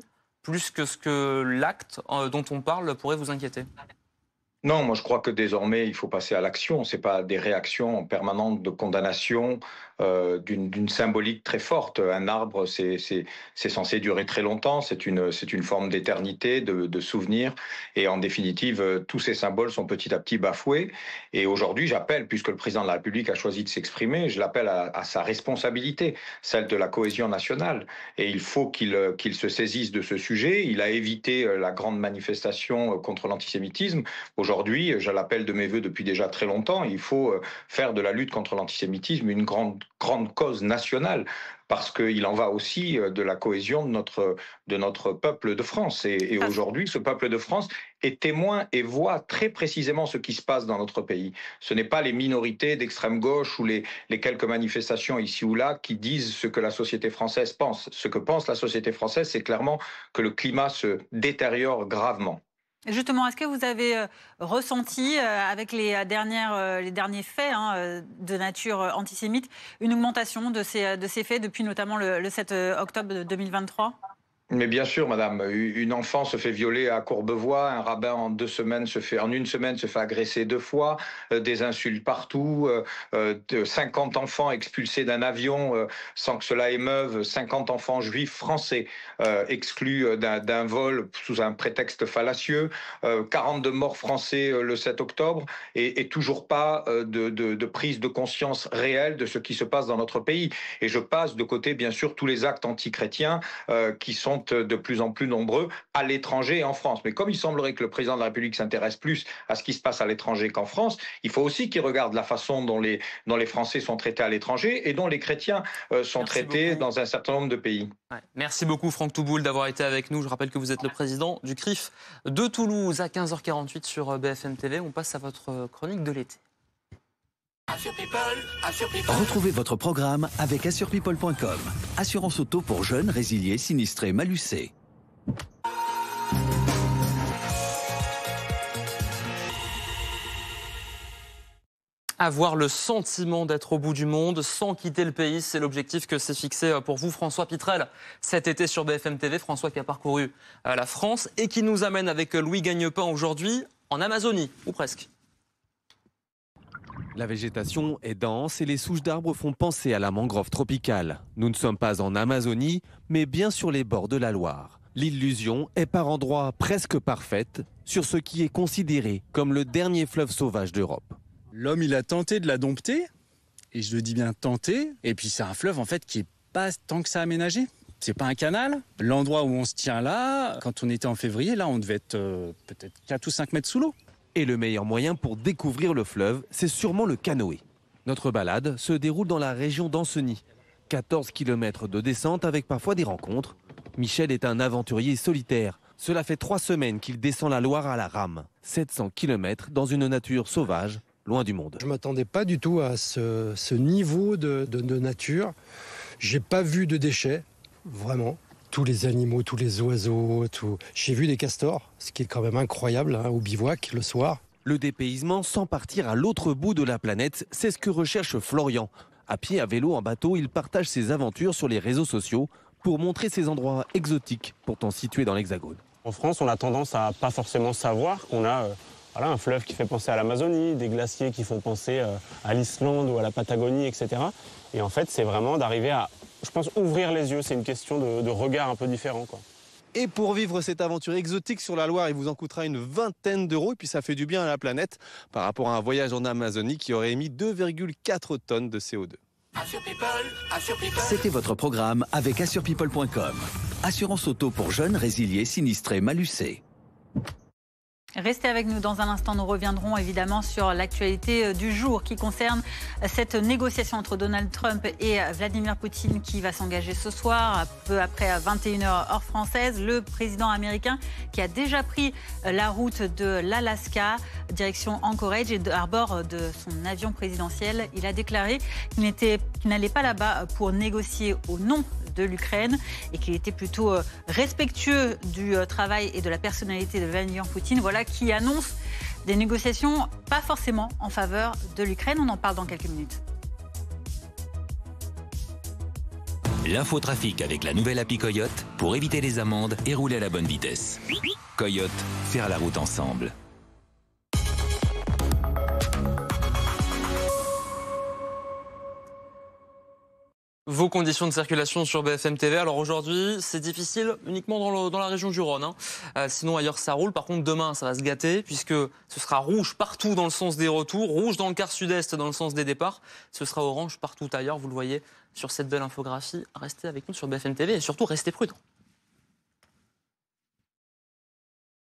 plus que ce que l'acte dont on parle pourrait vous inquiéter ? Non, moi je crois que désormais il faut passer à l'action. C'est pas des réactions permanentes de condamnation d'une symbolique très forte. Un arbre, c'est censé durer très longtemps. C'est une forme d'éternité, de souvenir. Et en définitive, tous ces symboles sont petit à petit bafoués. Et aujourd'hui, j'appelle, puisque le président de la République a choisi de s'exprimer, je l'appelle à sa responsabilité, celle de la cohésion nationale. Et il faut qu'il se saisisse de ce sujet. Il a évité la grande manifestation contre l'antisémitisme. Aujourd'hui, je l'appelle de mes voeux depuis déjà très longtemps, il faut faire de la lutte contre l'antisémitisme une grande cause nationale, parce qu'il en va aussi de la cohésion de notre peuple de France. Et aujourd'hui, ce peuple de France est témoin et voit très précisément ce qui se passe dans notre pays. Ce n'est pas les minorités d'extrême gauche ou les quelques manifestations ici ou là qui disent ce que la société française pense. Ce que pense la société française, c'est clairement que le climat se détériore gravement. Justement, est-ce que vous avez ressenti, avec les derniers faits de nature antisémite, une augmentation de ces faits depuis notamment le 7 octobre 2023 ? Mais bien sûr, madame, une enfant se fait violer à Courbevoie, un rabbin en une semaine se fait agresser 2 fois, des insultes partout, 50 enfants expulsés d'un avion sans que cela émeuve, 50 enfants juifs français exclus d'un vol sous un prétexte fallacieux, 42 morts français le 7 octobre, et toujours pas de prise de conscience réelle de ce qui se passe dans notre pays. Et je passe de côté, bien sûr, tous les actes antichrétiens qui sont de plus en plus nombreux à l'étranger et en France. Mais comme il semblerait que le président de la République s'intéresse plus à ce qui se passe à l'étranger qu'en France, il faut aussi qu'il regarde la façon dont les Français sont traités à l'étranger et dont les chrétiens sont traités dans un certain nombre de pays. Ouais. Merci beaucoup Franck Touboul d'avoir été avec nous. Je rappelle que vous êtes le président du CRIF de Toulouse à 15h48 sur BFM TV. On passe à votre chronique de l'été. Retrouvez votre programme avec assurepeople.com. Assurance auto pour jeunes, résiliés, sinistrés, malucés. Avoir le sentiment d'être au bout du monde sans quitter le pays, c'est l'objectif que s'est fixé pour vous François Pitrel cet été sur BFM TV. François qui a parcouru la France et qui nous amène avec Louis Gagnepin aujourd'hui en Amazonie, ou presque. La végétation est dense et les souches d'arbres font penser à la mangrove tropicale. Nous ne sommes pas en Amazonie, mais bien sur les bords de la Loire. L'illusion est par endroits presque parfaite sur ce qui est considéré comme le dernier fleuve sauvage d'Europe. L'homme, il a tenté de la dompter, et je le dis bien tenter, et puis c'est un fleuve en fait qui est pas tant que ça aménagé. C'est pas un canal. L'endroit où on se tient là, quand on était en février, là on devait être peut-être 4 ou 5 mètres sous l'eau. Et le meilleur moyen pour découvrir le fleuve, c'est sûrement le canoë. Notre balade se déroule dans la région d'Anceny. 14 km de descente avec parfois des rencontres. Michel est un aventurier solitaire. Cela fait 3 semaines qu'il descend la Loire à la rame. 700 km dans une nature sauvage, loin du monde. Je ne m'attendais pas du tout à ce niveau de nature. J'ai pas vu de déchets, vraiment. Tous les animaux, tous les oiseaux, tout. J'ai vu des castors, ce qui est quand même incroyable, au bivouac le soir. Le dépaysement sans partir à l'autre bout de la planète, c'est ce que recherche Florian. À pied, à vélo, en bateau, il partage ses aventures sur les réseaux sociaux pour montrer ces endroits exotiques, pourtant situés dans l'Hexagone. En France, on a tendance à pas forcément savoir qu'on a un fleuve qui fait penser à l'Amazonie, des glaciers qui font penser à l'Islande ou à la Patagonie, etc. Et en fait, c'est vraiment d'arriver à, je pense, ouvrir les yeux. C'est une question de regard un peu différent, quoi. Et pour vivre cette aventure exotique sur la Loire, il vous en coûtera une vingtaine d'euros. Et puis ça fait du bien à la planète par rapport à un voyage en Amazonie qui aurait émis 2,4 tonnes de CO2. C'était votre programme avec assurepeople.com. Assurance auto pour jeunes, résiliés, sinistrés, malucés. Restez avec nous dans un instant, nous reviendrons évidemment sur l'actualité du jour qui concerne cette négociation entre Donald Trump et Vladimir Poutine qui va s'engager ce soir, peu après 21h heure française. Le président américain qui a déjà pris la route de l'Alaska, direction Anchorage, et à bord de son avion présidentiel, il a déclaré qu'il n'allait pas là-bas pour négocier au nom de l'Ukraine et qu'il était plutôt respectueux du travail et de la personnalité de Vladimir Poutine. Voilà qui annonce des négociations pas forcément en faveur de l'Ukraine. On en parle dans quelques minutes. L'infotrafic avec la nouvelle appli Coyote pour éviter les amendes et rouler à la bonne vitesse. Coyote, faire la route ensemble. Vos conditions de circulation sur BFM TV. Alors aujourd'hui, c'est difficile uniquement dans la région du Rhône. Sinon ailleurs ça roule. Par contre demain ça va se gâter puisque ce sera rouge partout dans le sens des retours, rouge dans le quart sud-est dans le sens des départs. Ce sera orange partout ailleurs. Vous le voyez sur cette belle infographie. Restez avec nous sur BFM TV et surtout restez prudents.